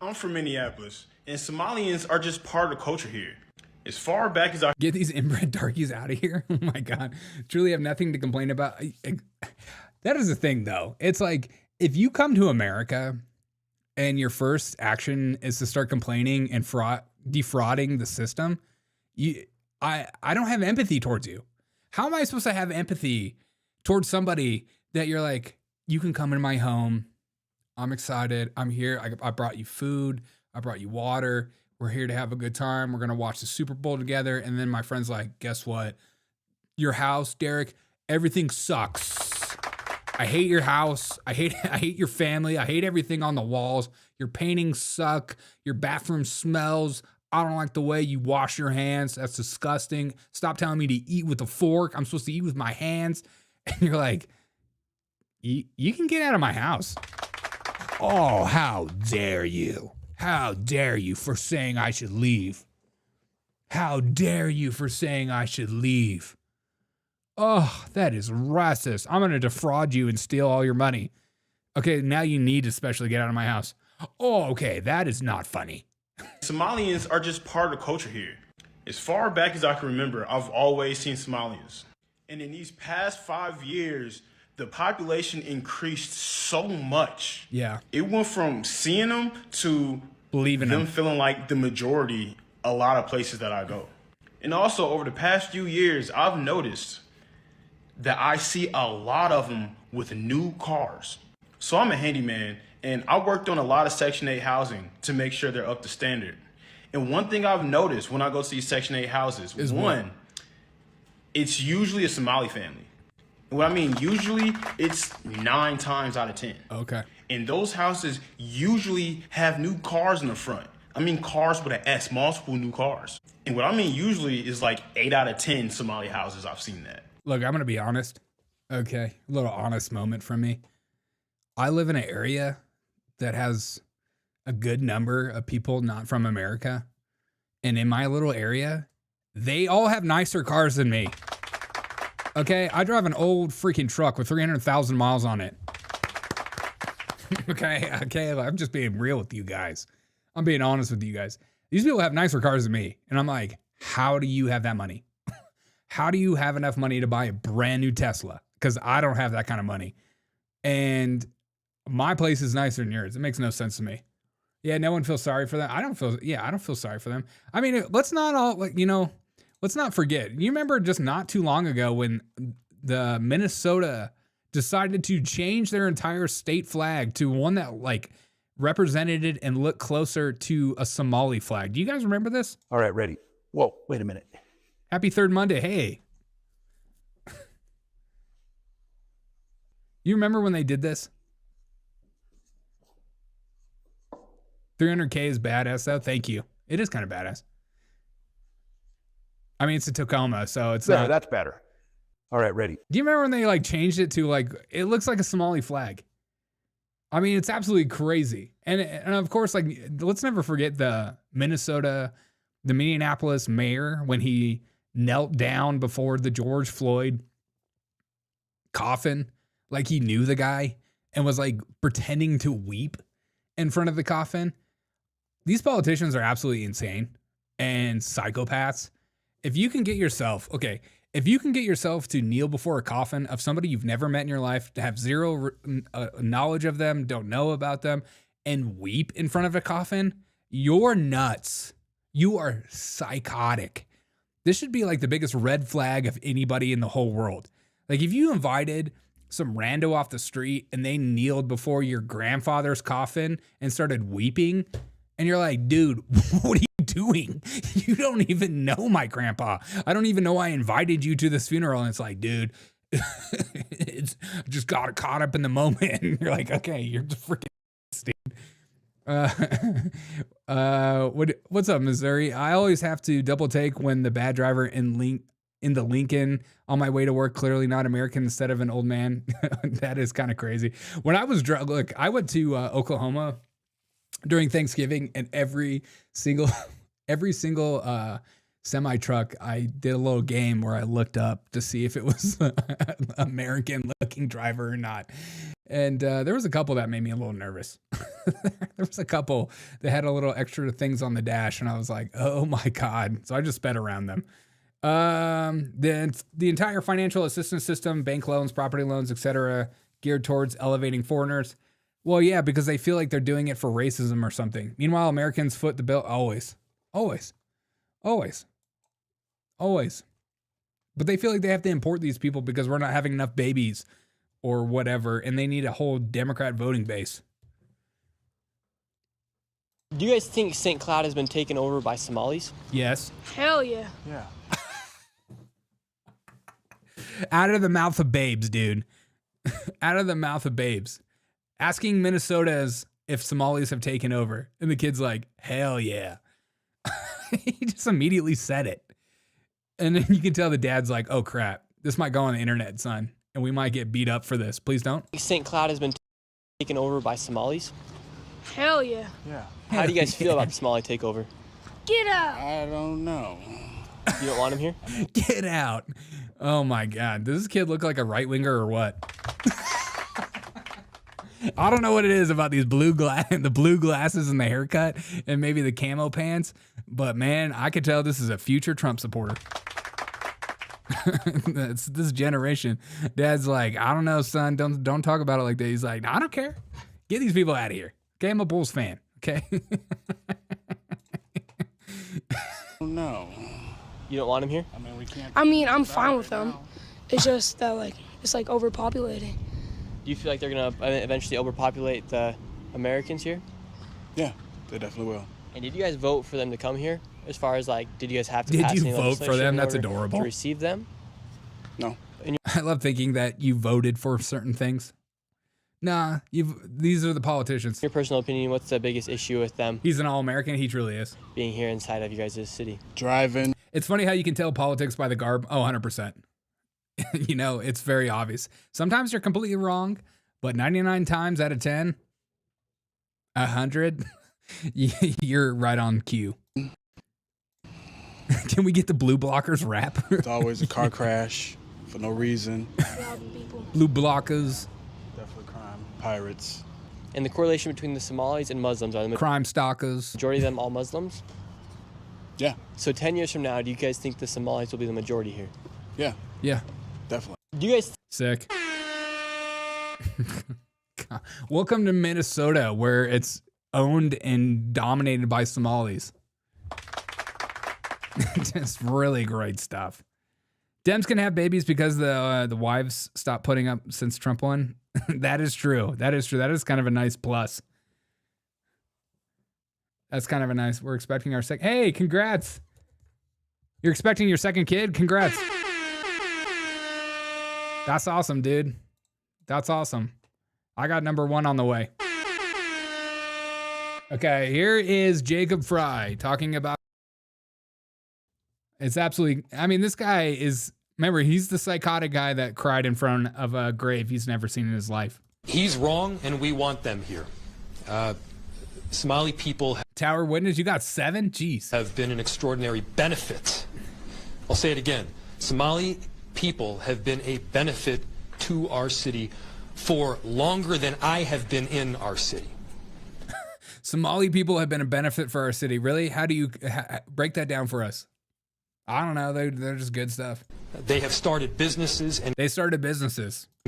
I'm from Minneapolis, and Somalians are just part of the culture here. As far back as I get these inbred darkies out of here. Oh my God. Truly have nothing to complain about. That is the thing though. It's like if you come to America and your first action is to start complaining and defrauding the system, I don't have empathy towards you. How am I supposed to have empathy towards somebody that you're like, you can come in my home. I'm excited. I'm here. I brought you food. I brought you water. We're here to have a good time. We're going to watch the Super Bowl together. And then my friend's like, guess what? Your house, Derek, everything sucks. I hate your house. I hate your family. I hate everything on the walls. Your paintings suck. Your bathroom smells. I don't like the way you wash your hands. That's disgusting. Stop telling me to eat with a fork. I'm supposed to eat with my hands. And you're like, you can get out of my house. Oh, how dare you? How dare you for saying I should leave? How dare you for saying I should leave? Oh, that is racist. I'm going to defraud you and steal all your money. Okay, now you need to especially get out of my house. Oh, okay, that is not funny. Somalians are just part of the culture here. As far back as I can remember, I've always seen Somalians. And in these past 5 years, the population increased so much. Yeah. It went from seeing them to believing them feeling like the majority a lot of places that I go. And also over the past few years, I've noticed that I see a lot of them with new cars. So I'm a handyman, and I worked on a lot of Section 8 housing to make sure they're up to standard. And one thing I've noticed when I go to these Section 8 houses is one, it's usually a Somali family. And what I mean, usually it's 9 times out of 10. Okay. And those houses usually have new cars in the front. I mean cars with an S, multiple new cars. And what I mean usually is like 8 out of 10 Somali houses I've seen that. Look, I'm going to be honest. Okay, a little honest moment from me. I live in an area that has a good number of people not from America. And in my little area, they all have nicer cars than me. Okay, I drive an old freaking truck with 300,000 miles on it. Okay, I'm just being real with you guys. I'm being honest with you guys. These people have nicer cars than me. And I'm like, how do you have that money? How do you have enough money to buy a brand new Tesla? Because I don't have that kind of money. And my place is nicer than yours. It makes no sense to me. Yeah, no one feels sorry for them. I don't feel sorry for them. I mean, let's not forget. You remember just not too long ago when the Minnesota decided to change their entire state flag to one that like represented it and looked closer to a Somali flag. Do you guys remember this? All right, ready. Whoa, wait a minute. Happy Third Monday. Hey. You remember when they did this? 300K is badass though. Thank you. It is kind of badass. I mean, it's a Tacoma, so it's not. That's better. All right, ready. Do you remember when they like changed it to like, it looks like a Somali flag? I mean, it's absolutely crazy. And of course, like, let's never forget the Minneapolis mayor when he knelt down before the George Floyd coffin, like he knew the guy and was like pretending to weep in front of the coffin. These politicians are absolutely insane and psychopaths. If you can get yourself to kneel before a coffin of somebody you've never met in your life, to have zero knowledge of them, don't know about them, and weep in front of a coffin, you're nuts. You are psychotic. This should be like the biggest red flag of anybody in the whole world. Like if you invited some rando off the street and they kneeled before your grandfather's coffin and started weeping, and you're like, dude, what are you doing? You don't even know my grandpa. I don't even know I invited you to this funeral. And it's like, dude, it's just got caught up in the moment. And you're like, okay, you're just freaking dude. What's up, Missouri? I always have to double take when the bad driver in the Lincoln on my way to work, clearly not American instead of an old man. That is kind of crazy. When I was drunk, look, I went to Oklahoma during Thanksgiving, and every single semi truck, I did a little game where I looked up to see if it was an American looking driver or not. And there was a couple that made me a little nervous. There was a couple that had a little extra things on the dash, and I was like, oh my God. So I just sped around them. The entire financial assistance system, bank loans, property loans, etc., geared towards elevating foreigners. Well, yeah, because they feel like they're doing it for racism or something. Meanwhile, Americans foot the bill always. Always. Always. Always. But they feel like they have to import these people because we're not having enough babies or whatever, and they need a whole Democrat voting base. Do you guys think St. Cloud has been taken over by Somalis? Yes. Hell yeah. Yeah. Out of the mouth of babes, dude. Out of the mouth of babes. Asking Minnesota if Somalis have taken over. And the kid's like, hell yeah. He just immediately said it. And then you can tell the dad's like, oh crap, this might go on the internet, son. And we might get beat up for this. Please don't. St. Cloud has been taken over by Somalis? Hell yeah. Yeah. How do you guys feel about the Somali takeover? Get out. I don't know. You don't want him here? Get out. Oh my God. Does this kid look like a right winger or what? I don't know what it is about these the blue glasses and the haircut and maybe the camo pants, but man, I could tell this is a future Trump supporter. That's this generation. Dad's like, I don't know, son. Don't talk about it like that. He's like, I don't care. Get these people out of here. Okay, I'm a Bulls fan. Okay. No. You don't want him here? I mean, I'm fine with them. It's just that, like, it's like overpopulated. Do you feel like they're going to eventually overpopulate the Americans here? Yeah, they definitely will. And did you guys vote for them to come here? As far as, like, did you guys have to Did pass you any vote for legislation them? in That's order adorable. to receive them? No. I love thinking that you voted for certain things. Nah, these are the politicians. Your personal opinion, what's the biggest issue with them? He's an all-American. He truly is. Being here inside of you guys' city. Driving. It's funny how you can tell politics by the garb. Oh, 100%. You know, it's very obvious. Sometimes you're completely wrong, but 99 times out of 10, 100, you're right on cue. Can we get the blue blockers rap? It's always a car crash for no reason. Blue blockers. Definitely crime. Pirates. And the correlation between the Somalis and Muslims, are the crime stalkers. Majority of them all Muslims? Yeah. So 10 years from now, do you guys think the Somalis will be the majority here? Yeah. Yeah. Definitely. Do you guys... Sick. Welcome to Minnesota, where it's owned and dominated by Somalis. Just really great stuff. Dems can have babies because the wives stopped putting up since Trump won. That is true. That is true. That is kind of a nice plus. That's kind of a nice. We're expecting our second. Hey, congrats. You're expecting your second kid? Congrats. That's awesome, dude. That's awesome. I got number 1 on the way. Okay, here is Jacob Frey talking about. It's absolutely. I mean, this guy is. Remember, he's the psychotic guy that cried in front of a grave he's never seen in his life. He's wrong, and we want them here. Somali people Tower Witness, you got 7? Jeez. Have been an extraordinary benefit. I'll say it again. Somali people have been a benefit to our city for longer than I have been in our city. Somali people have been a benefit for our city. Really? How do you break that down for us? I don't know. They're just good stuff. They have started businesses and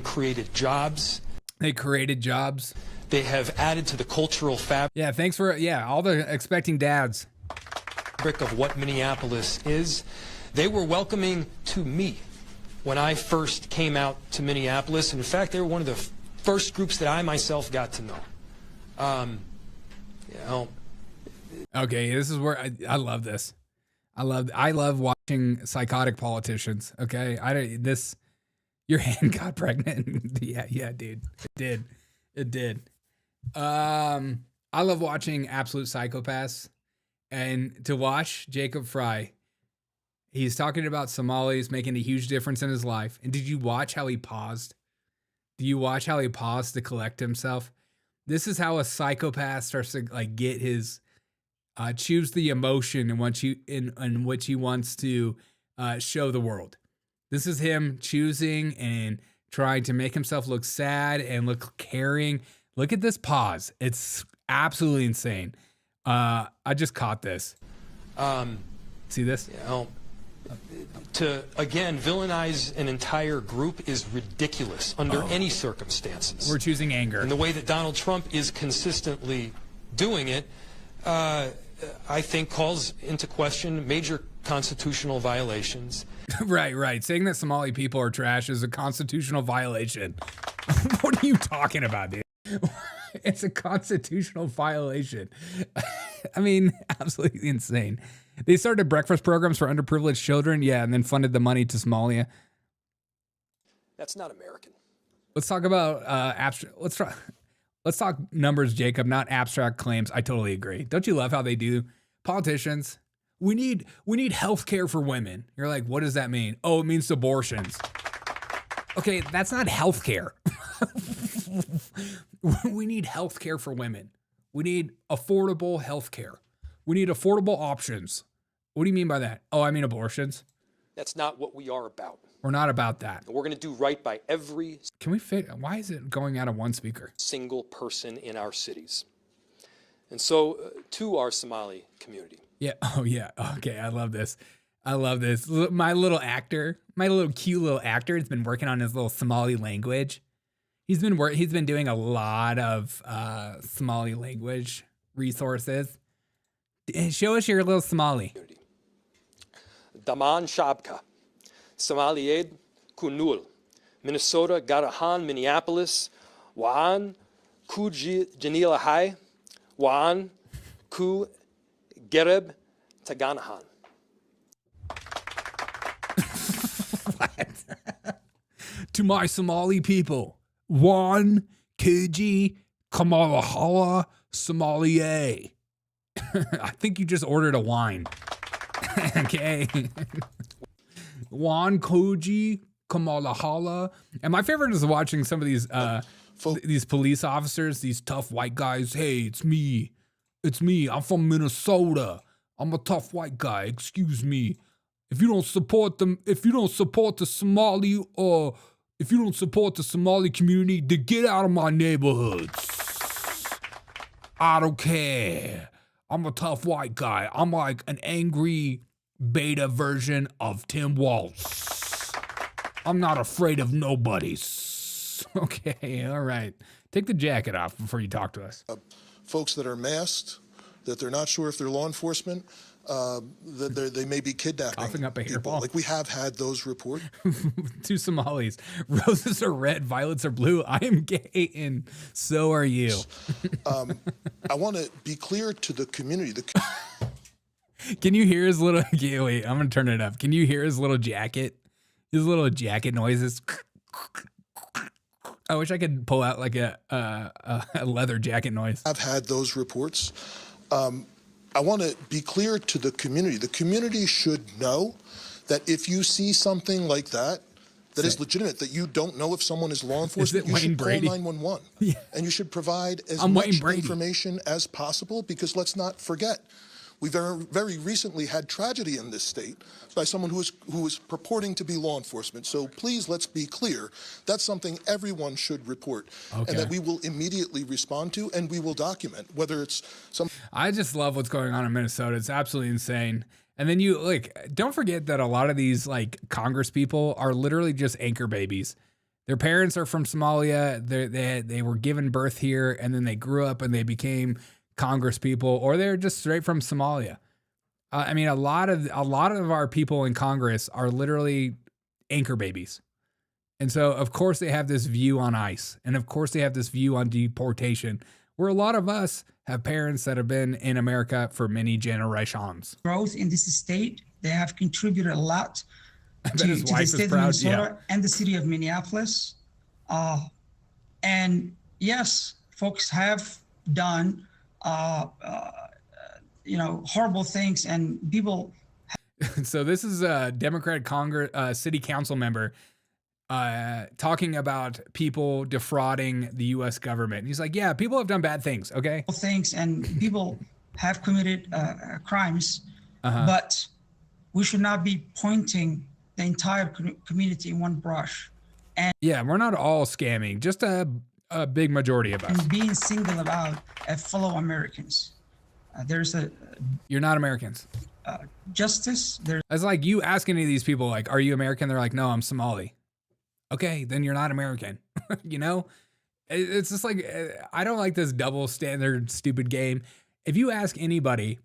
created jobs. They created jobs. They have added to the cultural fabric. Yeah, thanks for all the expecting dads. Of what Minneapolis is. They were welcoming to me when I first came out to Minneapolis. In fact, they were one of the first groups that I myself got to know. Okay, this is where I love this. I love watching psychotic politicians. Okay, your hand got pregnant. yeah, dude, it did. I love watching absolute psychopaths, and to watch Jacob Frey. He's talking about Somalis making a huge difference in his life. And did you watch how he paused? Do you watch how he paused to collect himself? This is how a psychopath starts to get his. Choose the emotion in which he wants to show the world. This is him choosing and trying to make himself look sad and look caring. Look at this pause. It's absolutely insane. I just caught this. See this? To, again, villainize an entire group is ridiculous under any circumstances. We're choosing anger. And the way that Donald Trump is consistently doing it, I think calls into question major constitutional violations. Right. Saying that Somali people are trash is a constitutional violation. What are you talking about, dude? It's a constitutional violation. I mean, absolutely insane. They started breakfast programs for underprivileged children, yeah, and then funded the money to Somalia. That's not American. Let's talk about abstract. Let's talk numbers, Jacob, not abstract claims. I totally agree. Don't you love how they do? Politicians, we need health care for women. You're like, what does that mean? Oh, it means abortions. Okay, that's not health care. We need health care for women. We need affordable health care. We need affordable options. What do you mean by that? Oh, I mean abortions. That's not what we are about. We're not about that. We're going to do right by every Can we fit? Why is it going out of one speaker? single person in our cities. And so to our Somali community. Yeah. Oh, yeah. Okay. I love this. I love this. My little cute little actor has been working on his little Somali language. He's been doing a lot of Somali language resources. Show us your little Somali. Daman Shabka, Somalied Kunul, Minnesota Garahan, Minneapolis, Waan Kuji Janila Hai, Waan Ku Gereb Taganahan. To my Somali people, Wan Kuji Kamalahala Somalia. I think you just ordered a wine. Okay. Wan Koji Kamalahala. And my favorite is watching some of these police officers, these tough white guys. Hey, it's me. I'm from Minnesota. I'm a tough white guy. Excuse me. If you don't support the Somali or if you don't support the Somali community, then get out of my neighborhoods. I don't care. I'm a tough white guy. I'm like an angry beta version of Tim Walz. I'm not afraid of nobodies. Okay, all right. Take the jacket off before you talk to us. Folks that are masked, that they're not sure if they're law enforcement, that they may be kidnapping. Coughing up a people. hairball. Like we have had those reports. Two Somalis. Roses are red, violets are blue. I am gay, and so are you. I want to be clear to the community. Can you hear his little? Okay, wait, I'm gonna turn it up. Can you hear his little jacket? His little jacket noises. I wish I could pull out like a leather jacket noise. I've had those reports. I want to be clear to the community. The community should know that if you see something like that, that is legitimate, that you don't know if someone is law enforcement, you should call 911. Yeah. And you should provide as much information as possible, because let's not forget, we very recently had tragedy in this state by someone who was purporting to be law enforcement. So please, let's be clear. That's something everyone should report, and that we will immediately respond to, and we will document, whether it's some. I just love what's going on in Minnesota. It's absolutely insane. And then you don't forget that a lot of these Congress people are literally just anchor babies. Their parents are from Somalia. They were given birth here, and then they grew up and they became Congress people, or they're just straight from Somalia. I mean, a lot of our people in Congress are literally anchor babies. And so, of course, they have this view on ICE. And of course, they have this view on deportation, where a lot of us have parents that have been in America for many generations. Growth in this state, they have contributed a lot to his the wife state is of proud, Minnesota and the city of Minneapolis. And yes, folks have done horrible things, and people. So this is a Democratic Congress city council member talking about people defrauding the U.S. government. And he's like, yeah, people have done bad things. Okay. Things, and people have committed crimes, but we should not be pointing the entire community in one brush. And yeah, we're not all scamming, just a big majority of us. And being single about fellow Americans. You're not Americans. justice. There's It's like you ask any of these people, like, are you American? They're like, no, I'm Somali. Okay, then you're not American. You know? It's just like, I don't like this double standard stupid game. If you ask anybody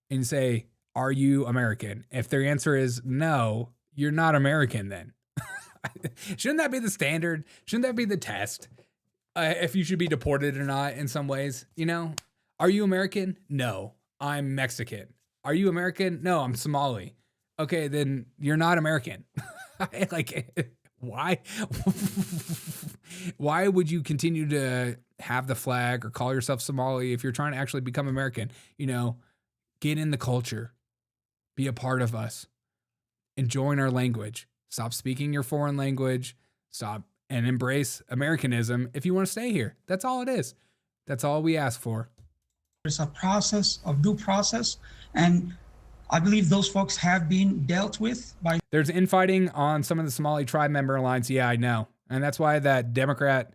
and say, are you American? If their answer is no, you're not American then. Shouldn't that be the standard? Shouldn't that be the test? If you should be deported or not in some ways, you know? Are you American? No, I'm Mexican. Are you American? No, I'm Somali. Okay, then you're not American. Like, why? Why would you continue to have the flag or call yourself Somali if you're trying to actually become American? You know, get in the culture, be a part of us, and join our language. Stop speaking your foreign language. Stop and embrace Americanism if you want to stay here. That's all it is. That's all we ask for. There's a process of due process, and I believe those folks have been dealt with by. There's infighting on some of the Somali tribe member lines. Yeah, I know. And that's why that Democrat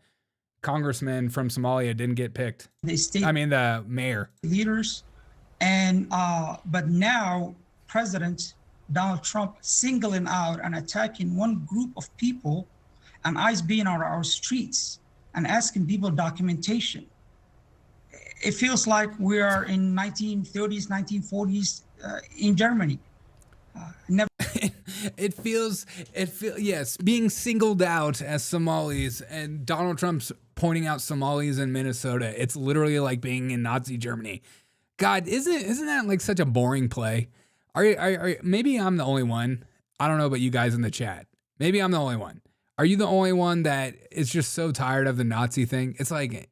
congressman from Somalia didn't get picked. The mayor. Leaders. And, but now President Donald Trump singling out and attacking one group of people and ICE being on our streets and asking people documentation. It feels like we are in 1930s, 1940s in Germany. Yes, being singled out as Somalis, and Donald Trump's pointing out Somalis in Minnesota. It's literally like being in Nazi Germany. God, isn't that like such a boring play? Maybe I'm the only one. I don't know about you guys in the chat. Maybe I'm the only one. Are you the only one that is just so tired of the Nazi thing? It's like,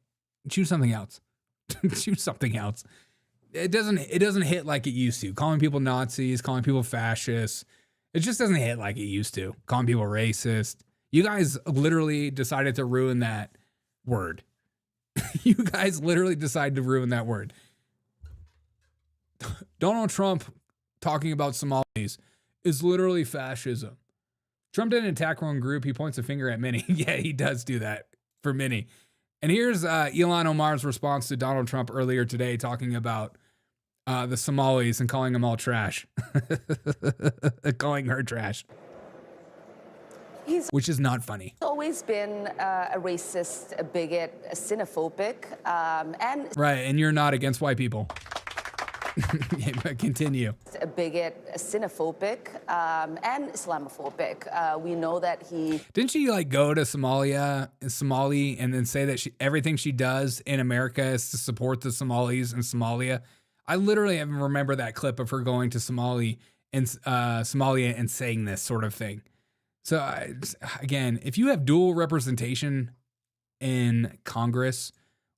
choose something else. Choose something else. It doesn't hit like it used to. Calling people Nazis, calling people fascists. It just doesn't hit like it used to. Calling people racist. You guys literally decided to ruin that word. You guys literally decided to ruin that word. Donald Trump talking about Somalis is literally fascism. Trump didn't attack one group. He points a finger at many. Yeah, he does do that for many. And here's Ilhan Omar's response to Donald Trump earlier today, talking about the Somalis and calling them all trash. Calling her trash. Which is not funny. He's always been a racist, a bigot, a xenophobic, and... Right, and you're not against white people. But continue. A bigot, a xenophobic, and Islamophobic. We know that he... Didn't she like go to Somali, and then say that everything she does in America is to support the Somalis in Somalia? I literally even remember that clip of her going to Somalia and saying this sort of thing. So again, if you have dual representation in Congress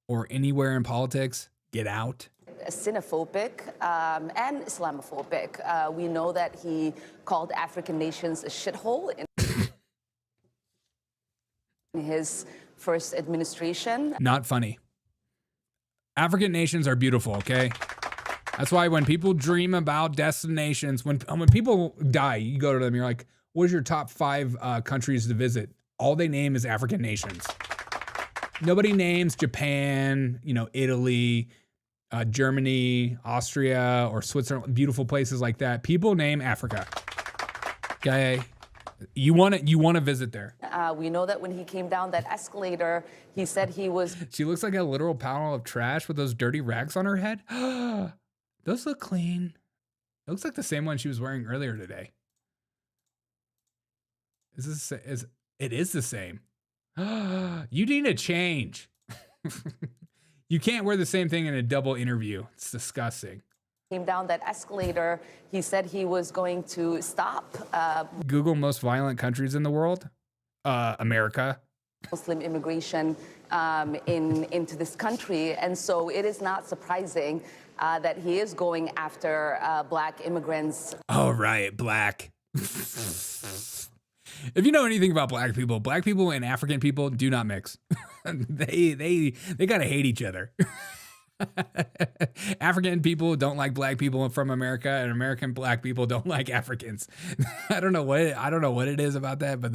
or anywhere in politics, get out. Xenophobic and Islamophobic. We know that he called African nations a shithole in his first administration. Not funny. African nations are beautiful, okay? That's why when people dream about destinations, when people die, you go to them, you're like, what is your top 5 countries to visit? All they name is African nations. Nobody names Japan, Italy, Germany, Austria, or Switzerland, beautiful places like that. People name Africa. Okay, you want to visit there. We know that when he came down that escalator, he said he was. She looks like a literal pile of trash with those dirty rags on her head. Those look clean. It looks like the same one she was wearing earlier today. It is the same. You need a change. You can't wear the same thing in a double interview. It's disgusting. Came down that escalator. He said he was going to stop. Google most violent countries in the world. America. Muslim immigration into this country. And so it is not surprising that he is going after black immigrants. Oh, right. Black. If you know anything about black people and African people do not mix. They gotta hate each other. African people don't like black people from America, and American black people don't like Africans. I don't know what it is about that, but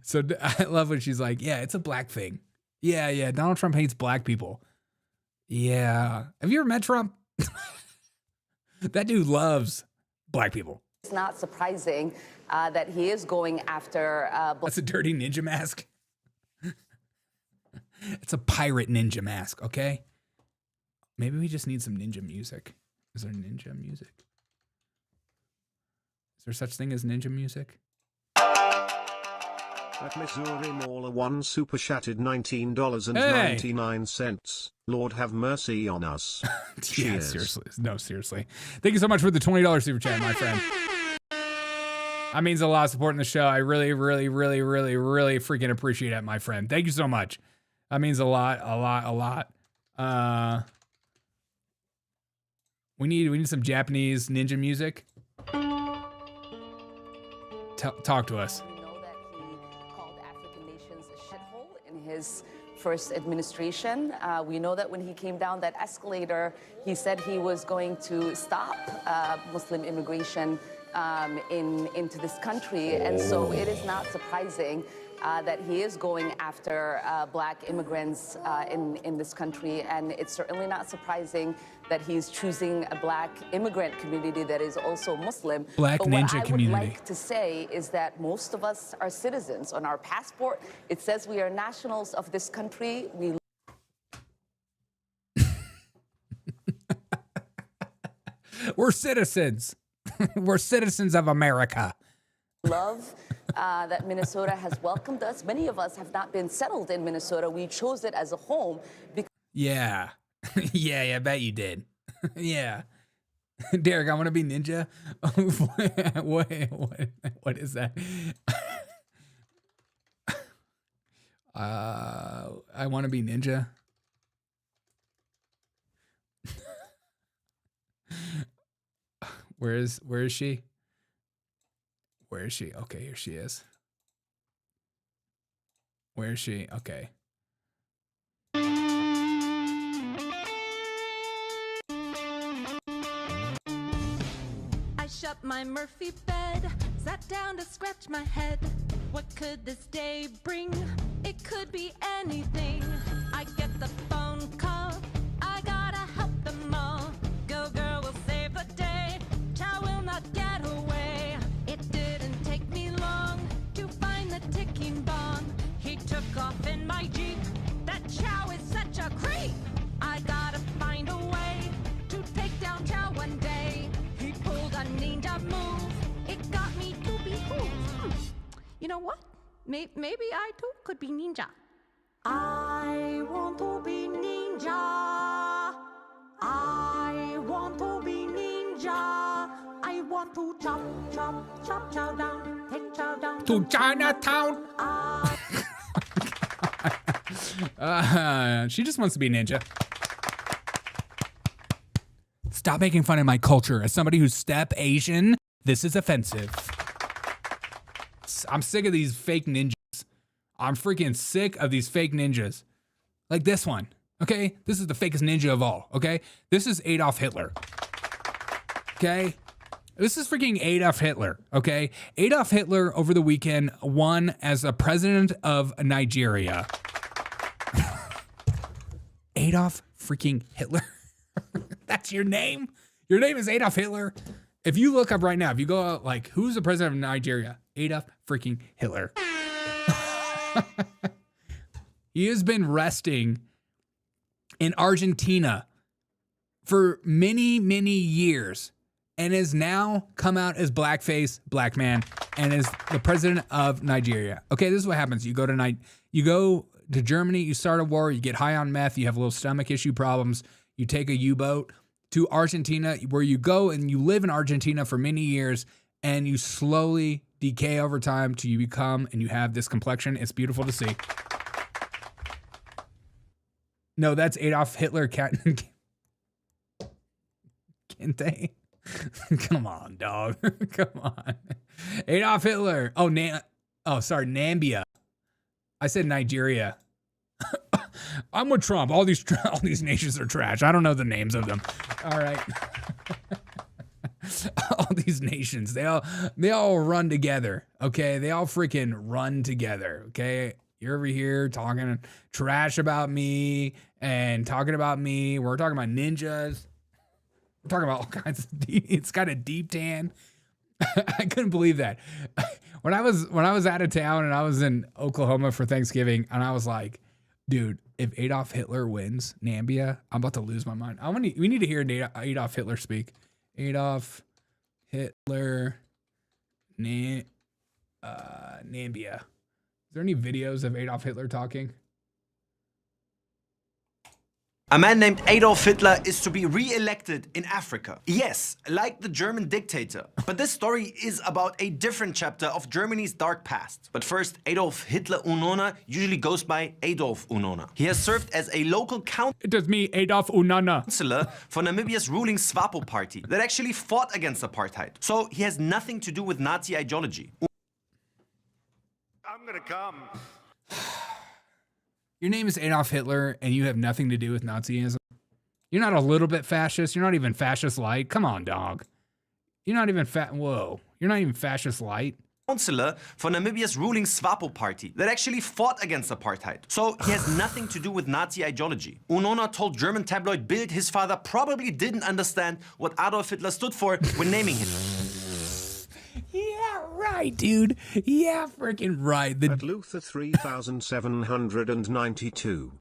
so I love when she's like, yeah, it's a black thing. Yeah, Donald Trump hates black people. Yeah. Have you ever met Trump? That dude loves black people. It's not surprising that he is going after. That's a dirty ninja mask. It's a pirate ninja mask, okay? Maybe we just need some ninja music. Is there ninja music? Is there such thing as ninja music? At Missouri Mauler 1 super chatted $19.99. Lord have mercy on us. Yeah, Cheers. seriously. No, seriously. Thank you so much for the $20 super chat, my friend. That means a lot supporting the show. I really, really, really, really, really freaking appreciate it, my friend. Thank you so much. That means a lot, a lot, a lot. We need some Japanese ninja music. Talk to us. We know that he called African nations a shithole in his first administration. We know that when he came down that escalator, he said he was going to stop Muslim immigration into this country. And so it is not surprising that he is going after black immigrants in this country. And it's certainly not surprising that he's choosing a black immigrant community that is also Muslim. Black but ninja what community. I would like to say is that most of us are citizens. On our passport, it says we are nationals of this country. We We're citizens. We're citizens of America. love that Minnesota has welcomed us. Many of us have not been settled in Minnesota. We chose it as a home because Yeah. Yeah, I bet you did. Yeah. Derek, I want to be ninja. What is that? I want to be ninja. Where is she? Where is she? Okay, here she is. Where is she? Okay. I shut my Murphy bed, sat down to scratch my head. What could this day bring? It could be anything. I get the phone call, I gotta help them all. Go girl will save the day, Chow will not get away. It didn't take me long to find the ticking bomb. He took off in my Jeep, that Chow is such a creep. I gotta find a way to take down Chow one day. He pulled a ninja move, it got me to be cool. You know what? Maybe I too could be ninja. I want to be ninja. I want to be ninja. I want to chop, chop, chop Chow down. Take Chow down to Chinatown. She just wants to be ninja. Stop making fun of my culture. As somebody who's step Asian, this is offensive. I'm sick of these fake ninjas. I'm freaking sick of these fake ninjas. Like this one, okay? This is the fakest ninja of all, okay? This is Adolf Hitler, okay? This is freaking Adolf Hitler, okay? Adolf Hitler over the weekend won as the president of Nigeria. Adolf freaking Hitler. That's your name? Your name is Adolf Hitler? If you look up right now, if you go out, like, who's the president of Nigeria? Adolf freaking Hitler. He has been resting in Argentina for many, many years and has now come out as blackface, black man, and is the president of Nigeria. Okay, this is what happens. You go to Germany, you start a war, you get high on meth, you have a little stomach issue problems, you take a U-boat to Argentina, where you go and you live in Argentina for many years, and you slowly decay over time till you become and you have this complexion. It's beautiful to see. No, that's Adolf Hitler. Kente. Come on, dog. Come on. Adolf Hitler. Oh, sorry, Nambia. I said Nigeria. I'm with Trump. All these nations are trash. I don't know the names of them. All right. All these nations, they all run together. Okay, they all freaking run together. Okay, you're over here talking trash about me and talking about me. We're talking about ninjas. I'm talking about all kinds of it's got a deep tan. I couldn't believe that. When I was out of town and I was in Oklahoma for Thanksgiving, and I was like, dude, if Adolf Hitler wins Namibia, I'm about to lose my mind. We need to hear Adolf Hitler speak. Adolf Hitler Namibia. Is there any videos of Adolf Hitler talking? A man named Adolf Hitler is to be re-elected in Africa. Yes, like the German dictator. But this story is about a different chapter of Germany's dark past. But first, Adolf Hitler Unona usually goes by Adolf Unona. He has served as a local It is me, Adolf Unona. Councillor for Namibia's ruling SWAPO party that actually fought against apartheid. So he has nothing to do with Nazi ideology. I'm gonna come. Your name is Adolf Hitler and you have nothing to do with Nazism. You're not a little bit fascist. You're not even fascist light. Come on, dog. You're not even Whoa. You're not even fascist light. Councillor for Namibia's ruling SWAPO party that actually fought against apartheid. So he has nothing to do with Nazi ideology. Unona told German tabloid Bild his father probably didn't understand what Adolf Hitler stood for when naming him. Yeah, right, dude. Yeah, freaking right. At Luther 3792.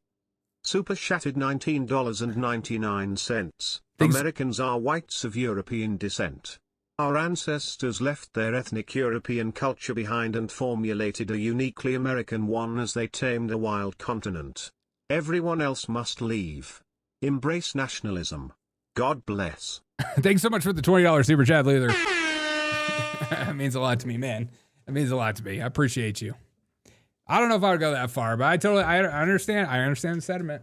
Super chatted $19.99. Americans are whites of European descent. Our ancestors left their ethnic European culture behind and formulated a uniquely American one as they tamed a wild continent. Everyone else must leave. Embrace nationalism. God bless. Thanks so much for the $20 super chat, Luther. That means a lot to me, man. That means a lot to me. I appreciate you. I don't know if I would go that far, but I understand. I understand the sentiment.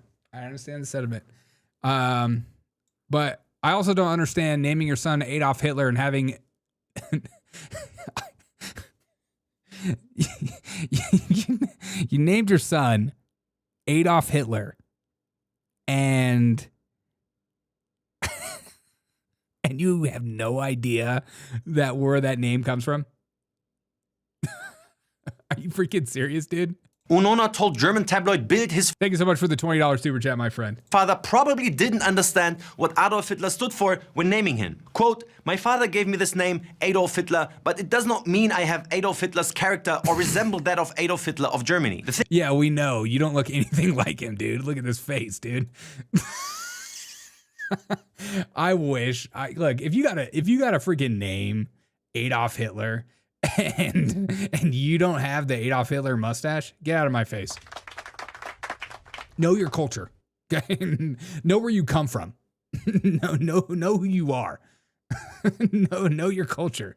But I also don't understand naming your son Adolf Hitler and having you named your son Adolf Hitler and you have no idea where that name comes from? Are you freaking serious, dude? Unona told German tabloid Bild his Thank you so much for the $20 super chat, my friend. father probably didn't understand what Adolf Hitler stood for when naming him. Quote, my father gave me this name, Adolf Hitler, but it does not mean I have Adolf Hitler's character or resemble that of Adolf Hitler of Germany. Yeah, we know. You don't look anything like him, dude. Look at this face, dude. I wish. Look, if you got a freaking name, Adolf Hitler, and you don't have the Adolf Hitler mustache, get out of my face. Know your culture. Okay? Know where you come from. know who you are. know your culture.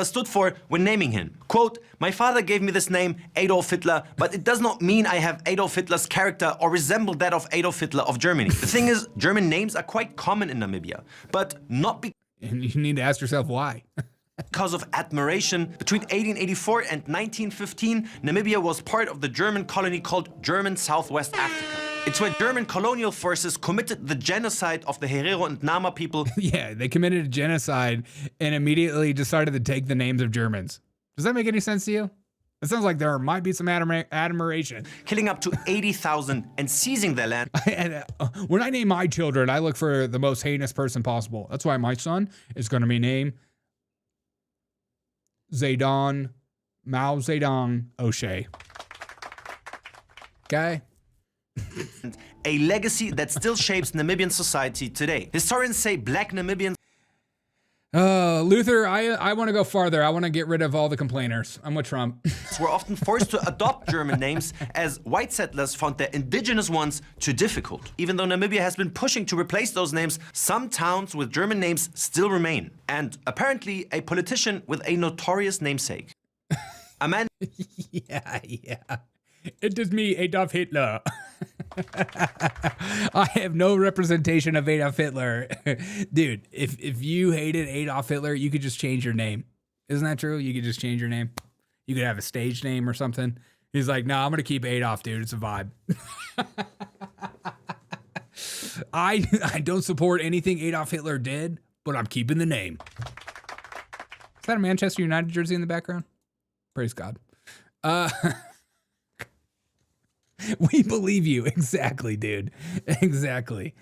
stood for when naming him. Quote, my father gave me this name, Adolf Hitler, but it does not mean I have Adolf Hitler's character or resemble that of Adolf Hitler of Germany. The thing is, German names are quite common in Namibia, but not because... And you need to ask yourself why. Because of admiration, between 1884 and 1915, Namibia was part of the German colony called German Southwest Africa. It's where German colonial forces committed the genocide of the Herero and Nama people. Yeah, they committed a genocide and immediately decided to take the names of Germans. Does that make any sense to you? It sounds like there might be some admiration. Killing up to 80,000 and seizing their land. When I name my children, I look for the most heinous person possible. That's why my son is going to be named Zedong Mao Zedong O'Shea. Okay? A legacy that still shapes Namibian society today. Historians say black Namibians Luther, I want to go farther. I want to get rid of all the complainers. I'm with Trump. were often forced to adopt German names as white settlers found their indigenous ones too difficult. Even though Namibia has been pushing to replace those names, some towns with German names still remain. And apparently a politician with a notorious namesake. A man... Yeah. It is me, Adolf Hitler. I have no representation of Adolf Hitler. Dude, if you hated Adolf Hitler, you could just change your name. Isn't that true? You could just change your name. You could have a stage name or something. He's like, no, I'm going to keep Adolf, dude. It's a vibe. I don't support anything Adolf Hitler did, but I'm keeping the name. Is that a Manchester United jersey in the background? Praise God. We believe you. Exactly, dude. Exactly.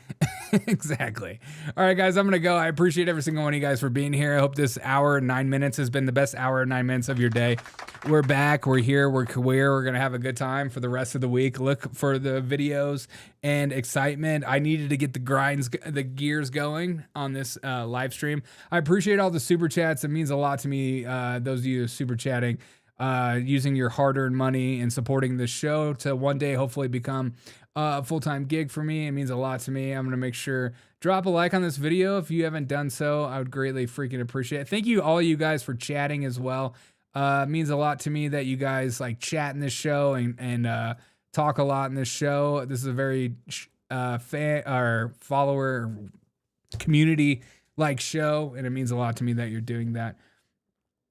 Exactly. All right, guys, I'm going to go. I appreciate every single one of you guys for being here. I hope this hour and 9 minutes has been the best hour and 9 minutes of your day. We're back. We're here. We're queer. We're going to have a good time for the rest of the week. Look for the videos and excitement. I needed to get the gears going on this live stream. I appreciate all the super chats. It means a lot to me. Those of you super chatting. Using your hard-earned money and supporting this show to one day hopefully become a full-time gig for me. It means a lot to me. I'm going to make sure, drop a like on this video if you haven't done so. I would greatly freaking appreciate it. Thank you all you guys for chatting as well. It means a lot to me that you guys like chat in this show and talk a lot in this show. This is a very fan or follower community like show, and it means a lot to me that you're doing that.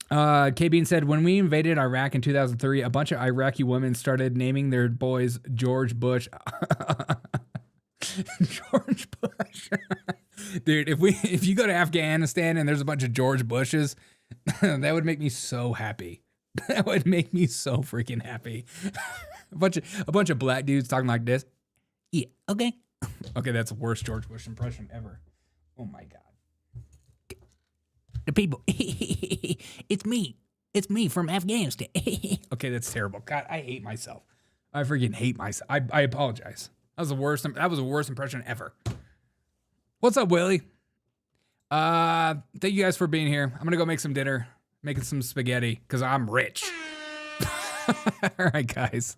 K-Bean said, when we invaded Iraq in 2003, a bunch of Iraqi women started naming their boys George Bush. George Bush. Dude, if you go to Afghanistan and there's a bunch of George Bushes, that would make me so happy. That would make me so freaking happy. a bunch of black dudes talking like this. Yeah, okay. Okay, that's the worst George Bush impression ever. Oh my God. The people, it's me from Afghanistan. Okay, that's terrible. God, I hate myself. I freaking hate myself. I apologize. That was the worst impression ever. What's up, Willie? Thank you guys for being here. I'm gonna go make some dinner, making some spaghetti because I'm rich. All right, guys.